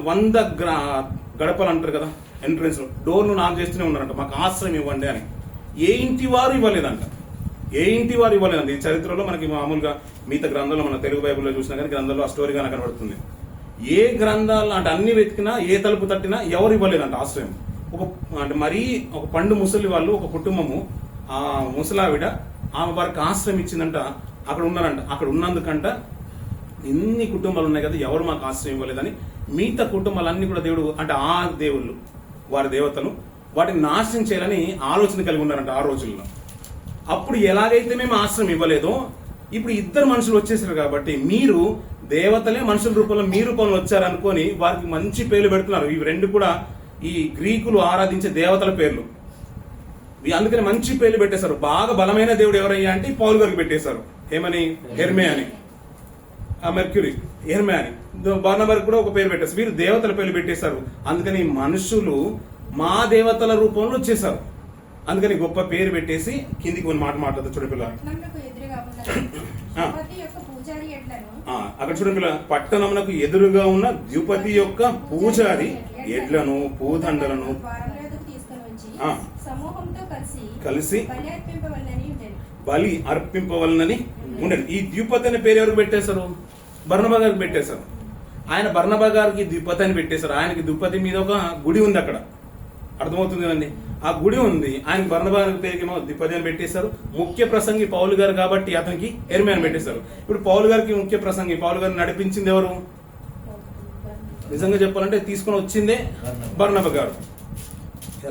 100 గడపలు అంటారు కదా ఎంట్రన్స్ లో, డోర్ను నాక్ చేస్తూనే ఉన్నారంట, మాకు ఆశ్రయం ఇవ్వండి అని. ఏ ఇంటి వారు ఇవ్వలేదంట. ఈ చరిత్రలో మనకి మామూలుగా మిగతా గ్రంథాల్లో మన తెలుగు బైబిల్లో చూసినా కానీ గ్రంథంలో ఆ స్టోరీగా కనబడుతుంది. ఏ గ్రంథాలు అంటే అన్ని వెతికినా ఏ తలుపు తట్టినా ఎవరు ఇవ్వలేదంట ఆశ్రయం. అంటే మరీ ఒక పండు ముసలి వాళ్ళు, ఒక కుటుంబము, ఆ ముసలావిడ ఆమె వారికి ఆశ్రయం ఇచ్చిందంట. అక్కడ ఉన్నారంట. అక్కడ ఉన్నందుకంట ఇన్ని కుటుంబాలు ఉన్నాయి కదా, ఎవరు మాకు ఆశ్రయం ఇవ్వలేదని మిగతా కుటుంబాలన్నీ కూడా దేవుడు అంటే ఆ దేవుళ్ళు వారి దేవతలు వాటిని నాశనం చేయాలని ఆలోచన కలిగి ఉన్నారంట ఆ రోజుల్లో. అప్పుడు ఎలాగైతే మేము ఆశ్రయం ఇవ్వలేదో ఇప్పుడు 2 మనుషులు వచ్చేసారు కాబట్టి మీరు దేవతలే మనుషుల రూపంలో మీ రూపంలో వచ్చారనుకొని వారికి మంచి పేర్లు పెడుతున్నారు. ఇవి 2 కూడా ఈ గ్రీకులు ఆరాధించే దేవతల పేర్లు. అందుకని మంచి పేర్లు పెట్టేశారు. బాగా బలమైన దేవుడు ఎవరయ్యా అంటే పౌలు గారికి పెట్టేశారు. ఏమని? హెర్మే అని, మెర్క్యూరీ, హెర్మే అని. బర్నబాకి కూడా ఒక పేరు పెట్టేశారు. వీరు దేవతల పేర్లు పెట్టేశారు. అందుకని మనుషులు మా దేవతల రూపంలో వచ్చేసారు. అందుకని గొప్ప పేరు పెట్టేసి కిందికి కొన్ని మాట్లాడుతుంది. చూడపిల్ల అక్కడ చూడపిల్ల, పట్టణమునకు ఎదురుగా ఉన్న ద్యుపతి యొక్క పూజారి ఎడ్లను పూదండలను కలిసి బలి అర్పింపవలనని ఉండేది. ఈ ద్యుపతి అనే పేరు ఎవరికి పెట్టేశారు? బర్నబా గారికి పెట్టేశారు. ఆయన బర్నబా గారికి ద్యుపతి అని పెట్టేశారు. ఆయనకి ద్యుపతి మీద ఒక గుడి ఉంది అక్కడ, అర్థమవుతుంది కదండి. ఆ గుడి ఉంది. ఆయన బర్నబా పేరుకి ఏమో ద్విపది అని పెట్టేశారు. ముఖ్య ప్రసంగి పౌలు గారు కాబట్టి అతనికి హెర్మే అని పెట్టేశారు. ఇప్పుడు పౌలు గారికి ముఖ్య ప్రసంగి, పౌలు గారిని నడిపించింది ఎవరు? నిజంగా చెప్పాలంటే తీసుకొని వచ్చిందే బర్నబా గారు.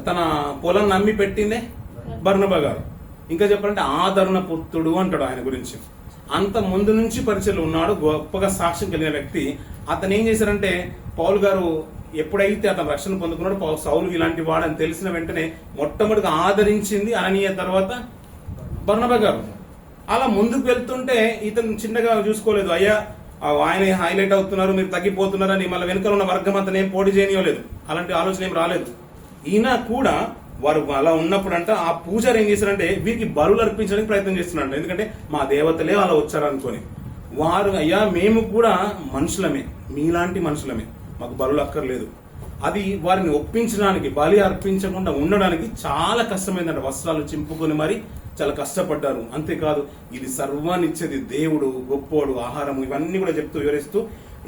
తన పొలం నమ్మి పెట్టిందే బర్నబా గారు. ఇంకా చెప్పాలంటే ఆదరణ పుత్రుడు అంటాడు ఆయన గురించి. అంత ముందు నుంచి పరిచయం ఉన్నాడు, గొప్పగా సాక్ష్యం కలిగిన వ్యక్తి. అతను ఏం చేశారంటే పౌలు గారు ఎప్పుడైతే అతను రక్షణ పొందుకున్నాడో సౌలు ఇలాంటి వాడని తెలిసిన వెంటనే మొట్టమొదటిగా ఆదరించింది అననీయ, తర్వాత బర్నబా గారు. అలా ముందుకు వెళ్తుంటే ఇతను చిన్నగా చూసుకోలేదు. అయ్యా ఆయన హైలైట్ అవుతున్నారు, మీరు తగ్గిపోతున్నారని మళ్ళీ వెనుకలు ఉన్న వర్గం అంతా ఏం పోటీ చేయనివ్వలేదు. అలాంటి ఆలోచన ఏం రాలేదు. ఈయన కూడా వారు అలా ఉన్నప్పుడంట ఆ పూజారి ఏం చేశారంటే వీరికి బలులు అర్పించడానికి ప్రయత్నం చేస్తున్నాడు. ఎందుకంటే మా దేవతలే అలా వచ్చారనుకొని. వారు అయ్యా మేము కూడా మనుషులమే, మీలాంటి మనుషులమే, మాకు బలులు అక్కర్లేదు. అది వారిని ఒప్పించడానికి, బలి అర్పించకుండా ఉండడానికి చాలా కష్టమైందంట. వస్త్రాలు చింపుకొని మరి చాలా కష్టపడ్డారు. అంతేకాదు ఇది సర్వాన్ని ఇచ్చేది దేవుడు, గొప్పోడు, ఆహారము, ఇవన్నీ కూడా చెప్తూ వివరిస్తూ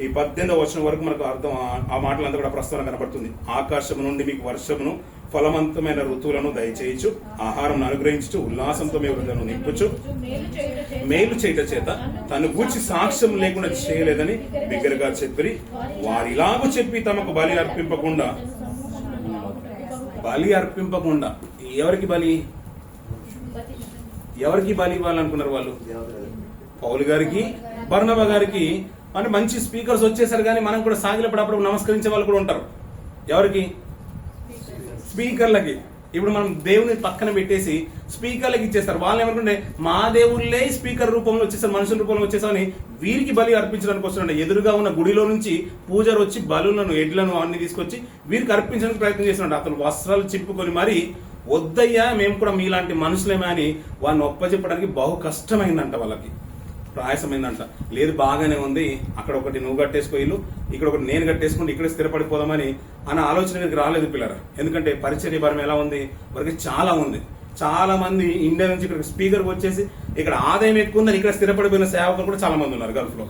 ఈ 18వ వచనం వరకు మనకు అర్థం ఆ మాటలంతా కూడా ప్రస్తావన కనబడుతుంది. ఆకాశము నుండి మీకు వర్షమును ఫలవంతమైన ఋతువులను దయచేయచ్చు, ఆహారం అనుగ్రహించు, ఉల్లాసంతో మీ హృదయం నింపుచు, మేలు చేయట చేత తను గూర్చి సాక్ష్యం లేకుండా చేయలేదని బిగ్గరగా చెప్పి వారిలాగూ చెప్పి తమకు బలి అర్పింపకుండా ఎవరికి బలి ఇవ్వాలనుకున్నారు వాళ్ళు? పౌలు గారికి, బర్నబా గారికి. అంటే మంచి స్పీకర్స్ వచ్చేసారు, కానీ మనం కూడా సాగిలప్పుడు నమస్కరించే వాళ్ళు కూడా ఉంటారు. ఎవరికి? స్పీకర్లకి. ఇప్పుడు మనం దేవుని పక్కన పెట్టేసి స్పీకర్లకి ఇచ్చేస్తారు. వాళ్ళు ఏమనుకుంటే మా దేవుళ్ళే స్పీకర్ రూపంలో వచ్చేసారు, మనుషుల రూపంలో వచ్చేసారని వీరికి బలి అర్పించడానికి వస్తున్నాడు. ఎదురుగా ఉన్న గుడిలో నుంచి పూజారి వచ్చి బలులను, ఎడ్లను అన్ని తీసుకొచ్చి వీరికి అర్పించడానికి ప్రయత్నం చేస్తున్నాడు. అతను వస్త్రాలు చిప్పుకొని మరి వద్దయ్యా మేము కూడా మీలాంటి మనుషులేమే అని వాడిని ఒప్పచెప్పడానికి బహు కష్టమైందంట, వాళ్ళకి ప్రయాసమైందంట. లేదు బాగానే ఉంది, అక్కడ ఒకటి నువ్వు కట్టేసుకో ఇల్లు, ఇక్కడ ఒకటి నేను కట్టేసుకుంటే ఇక్కడ స్థిరపడిపోదామని అన్న ఆలోచన మీకు రాలేదు పిల్లరా. ఎందుకంటే పరిచర్య భారం ఎలా ఉంది, వారికి చాలా ఉంది. చాలా మంది ఇండియా నుంచి ఇక్కడ స్పీకర్ వచ్చేసి ఇక్కడ ఆదాయం ఎక్కువ ఉందని ఇక్కడ స్థిరపడిపోయిన సేవకులు కూడా చాలా మంది ఉన్నారు గల్ఫ్ లో.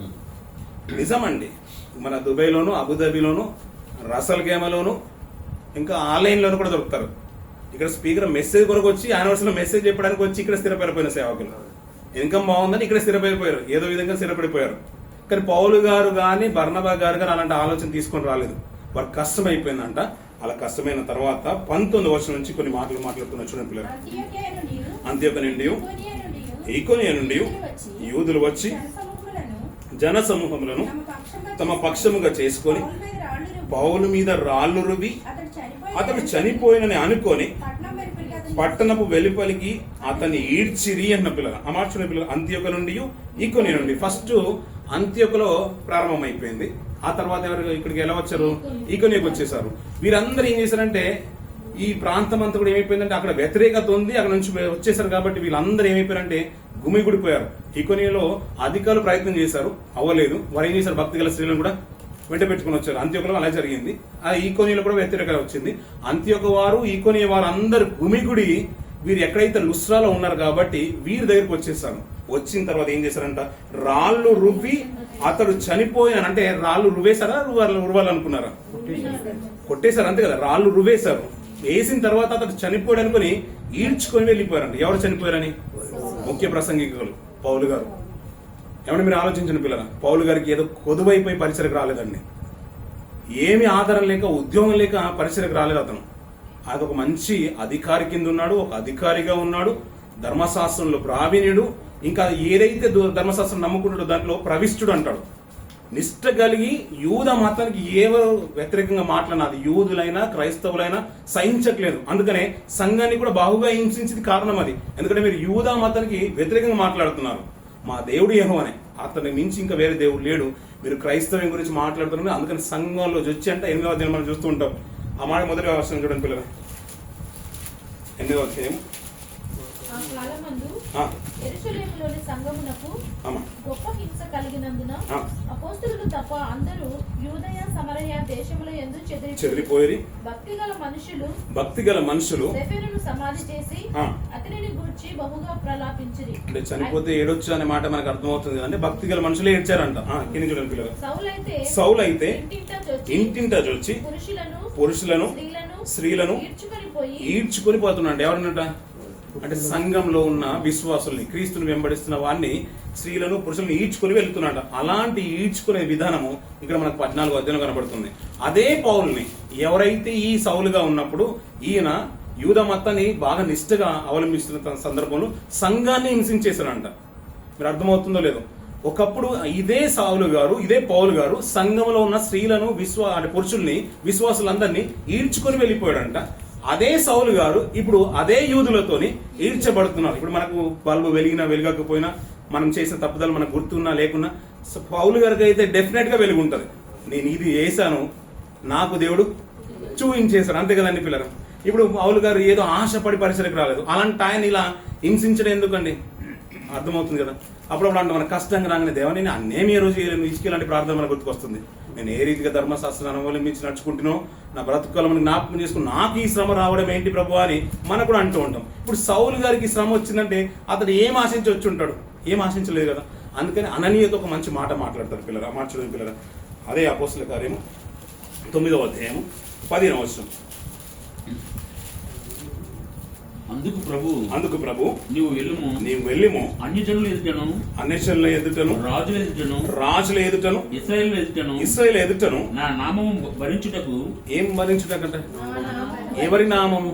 నిజమండి. మన దుబాయ్లోను, అబుదాబిలోను, రసల్ గేమలోను, ఇంకా ఆన్లైన్లోను కూడా దొరుకుతారు. ఇక్కడ స్పీకర్ మెసేజ్ కొరకు వచ్చి యానివర్సరీలో మెసేజ్ చెప్పడానికి వచ్చి ఇక్కడ స్థిరపడిపోయిన సేవకులు. ఇన్కమ్ బాగుందని ఇక్కడ స్థిరపడిపోయారు, ఏదో విధంగా స్థిరపడిపోయారు. కానీ పౌలు గారు కానీ బర్నబా గారు కానీ అలాంటి ఆలోచన తీసుకొని రాలేదు. వారికి కష్టమైపోయిందంట. అలా కష్టమైన తర్వాత 19వ వచనం నుంచి కొన్ని మాటలు మాట్లాడుతున్న చూడండి పిల్లలు. అంత్యోక్య నుండి, ఈకొనియ నుండి యూదులు వచ్చి జన సమూహములను తమ పక్షముగా చేసుకొని పౌలు మీద రాళ్లు రువి అతడు చనిపోయినని అనుకొని పట్టణపు వెలుపలికి అతన్ని ఈడ్చిరి అన్న పిల్లలు. ఆ మార్చుకునే పిల్లలు అంత్యోక నుండి, ఈకొనియ నుండి. ఫస్ట్ అంత్యోకలో ప్రారంభమైపోయింది. ఆ తర్వాత ఎవరు ఇక్కడికి ఎలా వచ్చారు? ఈకొనియకు వచ్చేసారు. వీరందరూ ఏం చేశారంటే ఈ ప్రాంతం అంతా కూడా ఏమైపోయిందంటే అక్కడ వ్యతిరేకత ఉంది, అక్కడ నుంచి వచ్చేసారు. కాబట్టి వీళ్ళందరూ ఏమైపోయారంటే గుమిగుడిపోయారు. ఈకొనియలో అధికారులు ప్రయత్నం చేశారు, అవ్వలేదు. వారు ఏం చేశారు, భక్తి గల స్త్రీలను కూడా వెంట పెట్టుకుని వచ్చారు. అంత్యోకలో అలా జరిగింది. ఆ ఈకొనియలో కూడా వ్యతిరేకత వచ్చింది. అంత్యోక వారు ఈకొనియ వారు అందరు గుమిగుడి వీరు ఎక్కడైతే లుస్రాలో ఉన్నారు కాబట్టి వీరి దగ్గరికి వచ్చేసారు. వచ్చిన తర్వాత ఏం చేశారంట, రాళ్ళు రువ్వి అతడు చనిపోయిన, అంటే రాళ్ళు రువ్వేశారా రువ్వాలనుకున్నారా? కొట్టేశారు, అంతే కదా. రాళ్ళు రువ్వేశారు. వేసిన తర్వాత అతడు చనిపోయాడు అనుకుని ఈడ్చుకొని వెళ్ళిపోయారంట. ఎవరు చనిపోయారని? ముఖ్య ప్రసంగికులు పౌలు గారు. ఏమన్నా మీరు ఆలోచించండి పిల్లల, పౌలు గారికి ఏదో కొదువైపోయి పరిచయకు రాలేదండి. ఏమి ఆధారం లేక, ఉద్యోగం లేక పరిచయకు రాలేదు అతను. అదొక మంచి అధికారి కింద ఉన్నాడు, ఒక అధికారిగా ఉన్నాడు, ధర్మశాస్త్రంలో ప్రావీణ్యుడు, ఇంకా ఏదైతే ధర్మశాస్త్రం నమ్ముకుంటాడో దాంట్లో ప్రవిష్టుడు అంటాడు. నిష్ట కలిగి యూద మతానికి ఎవరు వ్యతిరేకంగా మాట్లాడినా, అది యూదులైనా క్రైస్తవులైనా సహించట్లేదు. అందుకనే సంఘాన్ని కూడా బాగుగా హింసించింది కారణం అది. ఎందుకంటే మీరు యూద మతానికి వ్యతిరేకంగా మాట్లాడుతున్నారు. మా దేవుడు యెహోవానే, అతన్ని మించి ఇంకా వేరే దేవుడు లేడు. మీరు క్రైస్తవం గురించి మాట్లాడుతున్నారు. అందుకని సంఘంలో వచ్చి అంటే 8వ అధ్యాయం మనం చూస్తూ ఉంటాం. ఆ మాట మొదటి వర్షం చూడండి పిల్లలు, 8వ అధ్యాయం. యెరూషలేములోని సంఘమునకు గొప్ప హింస కలిగినందున అపోస్తలులు తప్ప అందరూ యూదయ సమరయ దేశముల యందు చెదిరిపోయి భక్తిగల మనుషులు స్టెఫెనును సమాధి చేసి అతనిని గూర్చి బహుగా ప్రలాపించిరి. అంటే చనిపోతే ఏడొచ్చు అనే మాట మనకు అర్థమవుతుంది. అంటే భక్తిగల మనుషులే ఏడ్చారంట. సౌలైతే ఇంటింటా చొచ్చి పురుషులను స్త్రీలను ఈడ్చుకొని పోతున్నాడు. ఎవరన్నట అంటే సంఘంలో ఉన్న విశ్వాసుల్ని, క్రీస్తుని వెంబడిస్తున్న వారిని, స్త్రీలను పురుషులను ఈడ్చుకొని వెళ్తున్నాడు. అలాంటి ఈడ్చుకునే విధానము ఇక్కడ మనకు 14వ అధ్యాయంలో కనబడుతుంది. అదే పౌలుని ఎవరైతే ఈ సౌలుగా ఉన్నప్పుడు ఈయన యూద మతాన్ని బాగా నిష్ఠగా అవలంబిస్తున్న సందర్భంలో సంఘాన్ని హింసించేశారంట. మీరు అర్థమవుతుందో లేదో. ఒకప్పుడు ఇదే సౌలు గారు, ఇదే పౌలు గారు సంఘంలో ఉన్న స్త్రీలను అంటే పురుషుల్ని, విశ్వాసులందరినీ ఈడ్చుకొని వెళ్ళిపోయాడంట. అదే సౌలు గారు ఇప్పుడు అదే యూదులతోని ఈడ్చబడుతున్నారు. ఇప్పుడు మనకు బల్బు వెలిగినా వెలగకపోయినా, మనం చేసిన తప్పుదలు మనకు గుర్తున్నా లేకున్నా, పౌలు గారికి అయితే డెఫినెట్ గా వెలుగు ఉంటుంది. నేను ఇది చేశాను, నాకు దేవుడు చూపించేశాడు, అంతే కదండి పిల్లలు. ఇప్పుడు పౌలు గారు ఏదో ఆశపడి పరిచయకు రాలేదు. అలాంటి ఆయన ఇలా హింసించడం ఎందుకండి? అర్థమవుతుంది కదా. అప్పుడప్పుడు అంటే మన కష్టంగా రాగానే దేవా నేను అన్నేమి ఏ రోజు ఇలాంటి ప్రార్థన మనకు గుర్తుకొస్తుంది. నేను ఏ రీతిగా ధర్మశాస్త్రాన్ని అవలంబించి నడుచుకుంటున్నానో, నా బ్రతుకులను జ్ఞాపకం చేసుకుని నాకు ఈ శ్రమ రావడం ఏంటి ప్రభు అని మనం కూడా అంటూ ఉంటాం. ఇప్పుడు సౌలు గారికి శ్రమ వచ్చిందంటే అతడు ఏం ఆశించి వచ్చి ఉంటాడు? ఏం ఆశించలేదు కదా. అందుకని అననీయతో ఒక మంచి మాట మాట్లాడతారు పిల్లరా. మార్చడం పిల్లరా, అదే అపోస్తల కార్యము 9వ అధ్యాయము 10వ వచనం. అందుకు ప్రభు నీవు వెళ్ళుము అన్యజనుల ఎదుటను రాజుల ఎదుటను ఇశ్రాయేలు ఎదుటను నా నామము భరించుటకు. ఏం భరించుటకంట? ఎవరి నామము?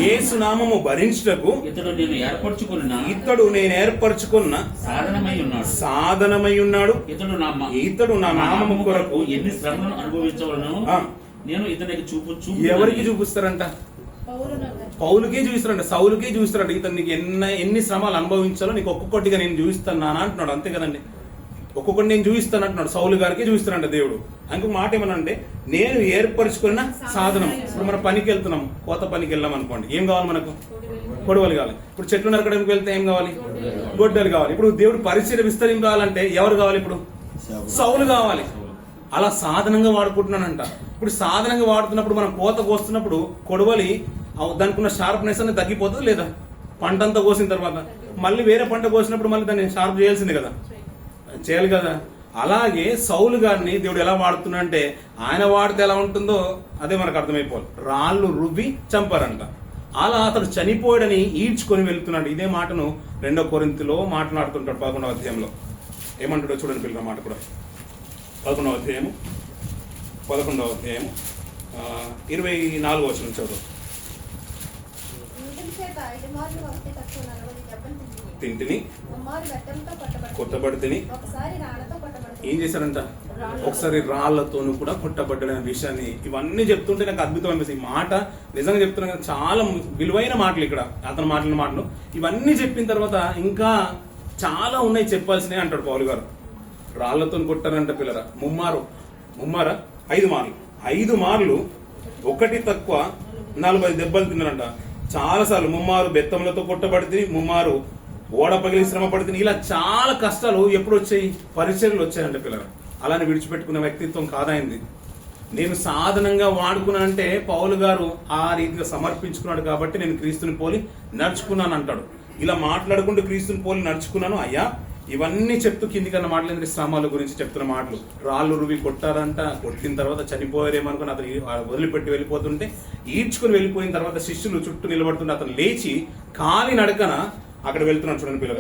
యేసు నామము భరించుటకు ఇతడు నేను ఏర్పరచుకున్న సాధనమై ఉన్నాడు. ఇతడు నా నామము కొరకు ఎన్ని శ్రమలను అనుభవించవలను నేను ఇతనికి చూపుచు. ఎవరికి చూపిస్తారంట? పౌలుకే చూపిస్తారంట, సౌలుకే చూపిస్తారంట. ఇతను నీకు ఎన్ని శ్రమాలు అనుభవించాలో నీకు ఒక్కొక్కటిగా నేను చూపిస్తాను అంటున్నాడు. అంతే కదండి, ఒక్కొక్కటి నేను చూపిస్తాను అంటున్నాడు. సౌలు గారికి చూపిస్తానంట దేవుడు. ఇంకొక మాట ఏమనంటే నేను ఏర్పరచుకున్న సాధనం. ఇప్పుడు మనం పనికి వెళ్తున్నాం, కోత పనికి వెళ్ళాం అనుకోండి, ఏం కావాలి మనకు? కొడవలు కావాలి. ఇప్పుడు చెట్లు నరకడానికి వెళ్తే ఏం కావాలి? గొడ్డలు కావాలి. ఇప్పుడు దేవుడు పరిచయం విస్తరించాలంటే ఎవరు కావాలి? ఇప్పుడు సౌలు కావాలి. అలా సాధనంగా వాడుకుంటున్నానంట. ఇప్పుడు సాధనంగా వాడుతున్నప్పుడు మనం కోత కోస్తున్నప్పుడు కొడవలి దానికి ఉన్న షార్ప్నెస్ అనేది తగ్గిపోతుంది లేదా? పంట అంతా కోసిన తర్వాత మళ్ళీ వేరే పంట కోసినప్పుడు మళ్ళీ దాన్ని షార్ప్ చేయాల్సిందే కదా, చేయాలి కదా. అలాగే సౌలు గారిని దేవుడు ఎలా వాడుతున్నా అంటే ఆయన వాడితే ఎలా ఉంటుందో అదే మనకు అర్థమైపోవాలి. రాళ్ళు రువ్వి చంపారంట. అలా అతడు చనిపోయాడని ఈడ్చుకొని వెళ్తున్నాడు. ఇదే మాటను 2వ కొరింథీలో మాట్లాడుతుంటాడు 11వ అధ్యాయంలో. ఏమంటాడో చూడండి పిల్లల మాట కూడా. 11వ అధ్యాయము 24వ వచనం చదువు. తింటిని కొట్టబడితిని. ఏం చేశారంట? ఒకసారి రాళ్లతోనూ కూడా కొట్టబడ్డ విషయాన్ని ఇవన్నీ చెప్తుంటే నాకు అద్భుతం అనిపిస్తుంది. ఈ మాట నిజంగా చెప్తున్నా కదా, చాలా విలువైన మాటలు ఇక్కడ అతను మాట్లాడిన మాటలు. ఇవన్నీ చెప్పిన తర్వాత ఇంకా చాలా ఉన్నాయి చెప్పాల్సినవి అంటాడు పౌలు గారు. రాళ్లతో కొట్టారంట పిల్లరా. ముమ్మార 5 మార్లు ఒకటి తక్కువ 40 దెబ్బలు తిన్నారంట. చాలాసార్లు ముమ్మారు బెత్తంలతో కొట్టబడితే, ముమ్మారు ఓడ పగిలి శ్రమ పడుతుంది. ఇలా చాలా కష్టాలు ఎప్పుడు వచ్చాయి? పరిచర్యలు వచ్చాయంటే పిల్లలు. అలానే విడిచిపెట్టుకునే వ్యక్తిత్వం కాదైంది. నేను సాధనంగా వాడుకున్నానంటే పౌలు గారు ఆ రీతిగా సమర్పించుకున్నాడు కాబట్టి నేను క్రీస్తుని పోలి నడుచుకున్నాను అంటాడు. ఇలా మాట్లాడుకుంటూ క్రీస్తుని పోలి నడుచుకున్నాను. అయ్యా ఇవన్నీ చెప్తూ కిందికన్నా మాట్లాడింది శ్రమాల గురించి చెప్తున్న మాటలు. రాళ్ళు రువి కొట్టారంట, కొట్టిన తర్వాత చనిపోయారేమనుకుని అతను వదిలిపెట్టి వెళ్ళిపోతుంటే ఈడ్చుకుని వెళ్ళిపోయిన తర్వాత శిష్యులు చుట్టూ నిలబడుతుంటే అతను లేచి కాలి నడకన అక్కడ వెళ్తున్నాడు. చూడండి పిల్లలు,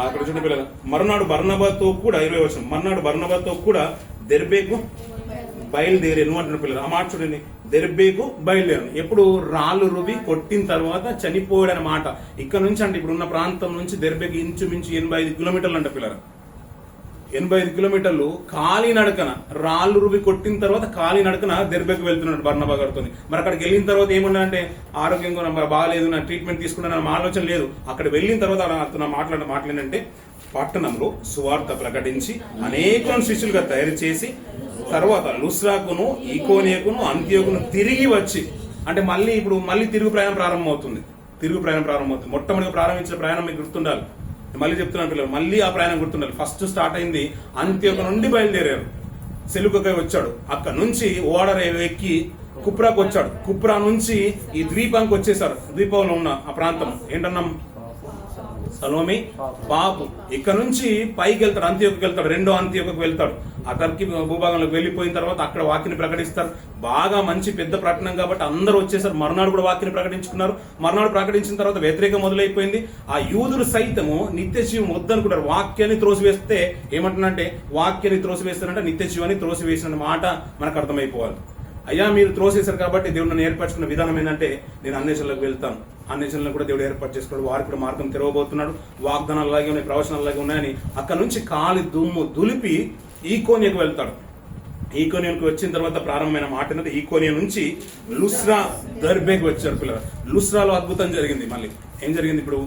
అక్కడ చూడండి పిల్లలు, మరునాడు బర్నబాతో కూడా 20 వర్షం మరునాడు బర్నబాతో కూడా దెర్బేకు బయలుదేరాను అంటున్న పిల్లలు. ఆ మాట చూడండి, దెర్బేకు బయలుదేరాను. ఎప్పుడు? రాళ్ళు రువి కొట్టిన తర్వాత చనిపోయాడన్న మాట. ఇక్కడ నుంచి అంటే ఇప్పుడు ఉన్న ప్రాంతం నుంచి దెర్బేకు ఇంచుమించు 85 కిలోమీటర్లు అంట పిల్లలు. 85 కిలోమీటర్లు ఖాళీ నడకన, రాళ్ళు రువి కొట్టిన తర్వాత ఖాళీ నడకన దెర్బేకు వెళ్తున్నాడు బర్నబా గారితో. మరి అక్కడికి వెళ్ళిన తర్వాత ఏమన్నాడంటే ఆరోగ్యంగా బాగాలేదు, నా ట్రీట్మెంట్ తీసుకున్నాను ఆలోచన లేదు. అక్కడ వెళ్ళిన తర్వాత అతను మాట్లాడినంటే పట్టణంలో సువార్త ప్రకటించి అనేక శిష్యులుగా తయారు చేసి తర్వాత లుస్రాకును, ఈకోనియకును, అంతియోకును తిరిగి వచ్చి, అంటే మళ్ళీ తిరుగు ప్రయాణం ప్రారంభమవుతుంది. మొట్టమొదటిగా ప్రారంభించిన ప్రయాణం మీకు గుర్తుండాలి. మళ్ళీ చెప్తున్నాను పిల్లలు, మళ్ళీ ఆ ప్రయాణం గుర్తుండాలి. ఫస్ట్ స్టార్ట్ అయింది అంత్యోక నుండి బయలుదేరారు. సెలుకకై వచ్చాడు. అక్కడ నుంచి ఓడర్ ఎక్కి కుప్రాకు వచ్చాడు. కుప్రా నుంచి ఈ ద్వీపానికి వచ్చేసారు. ద్వీపంలో ఉన్న ఆ ప్రాంతం ఏంటన్నాం? సలోమి, పాపు. ఇక్కడ నుంచి పైకి వెళ్తాడు, అంత్యోకకు వెళ్తాడు. రెండో అంత్యోకకు వెళ్తాడు. ఆ టర్కీ భూభాగంలోకి వెళ్ళిపోయిన తర్వాత అక్కడ వాక్యని ప్రకటిస్తారు. బాగా మంచి పెద్ద పట్టణం కాబట్టి అందరూ వచ్చేసారు. మర్నాడు కూడా వాక్యని ప్రకటించుకున్నారు. మర్నాడు ప్రకటించిన తర్వాత వ్యతిరేకం మొదలైపోయింది. ఆ యూదులు సైతము నిత్య జీవం వద్దనుకుంటారు. వాక్యాన్ని త్రోసివేస్తే ఏమంటున్నారంటే, వాక్యాన్ని త్రోసివేస్తారంటే నిత్య జీవాన్ని త్రోసివేసిన మాట మనకు అర్థమైపోవాలి. అయ్యా మీరు త్రోసేశారు కాబట్టి దేవుడు నన్ను ఏర్పరచుకున్న విధానం ఏంటంటే, నేను అన్వేషణలకు వెళ్తాను. అన్వేషణలో కూడా దేవుడు ఏర్పాటు చేసుకున్నాడు. వారికి కూడా మార్గం తెరవబోతున్నాడు. వాగ్దానాలు అలాగే ఉన్నాయి, ప్రవచనాలు అలాగే ఉన్నాయని అక్కడ నుంచి కాలి దుమ్ము దులిపి ఈకోనియకు వెళ్తాడు. ఈకోనియకు వచ్చిన తర్వాత ప్రారంభమైన మాట ఏంటంటే, ఈకోనియ నుంచి లుస్రా, దెర్బేకు వచ్చారు పిల్లలు. లుస్రాలో అద్భుతం జరిగింది. మళ్ళీ ఏం జరిగింది? ఇప్పుడు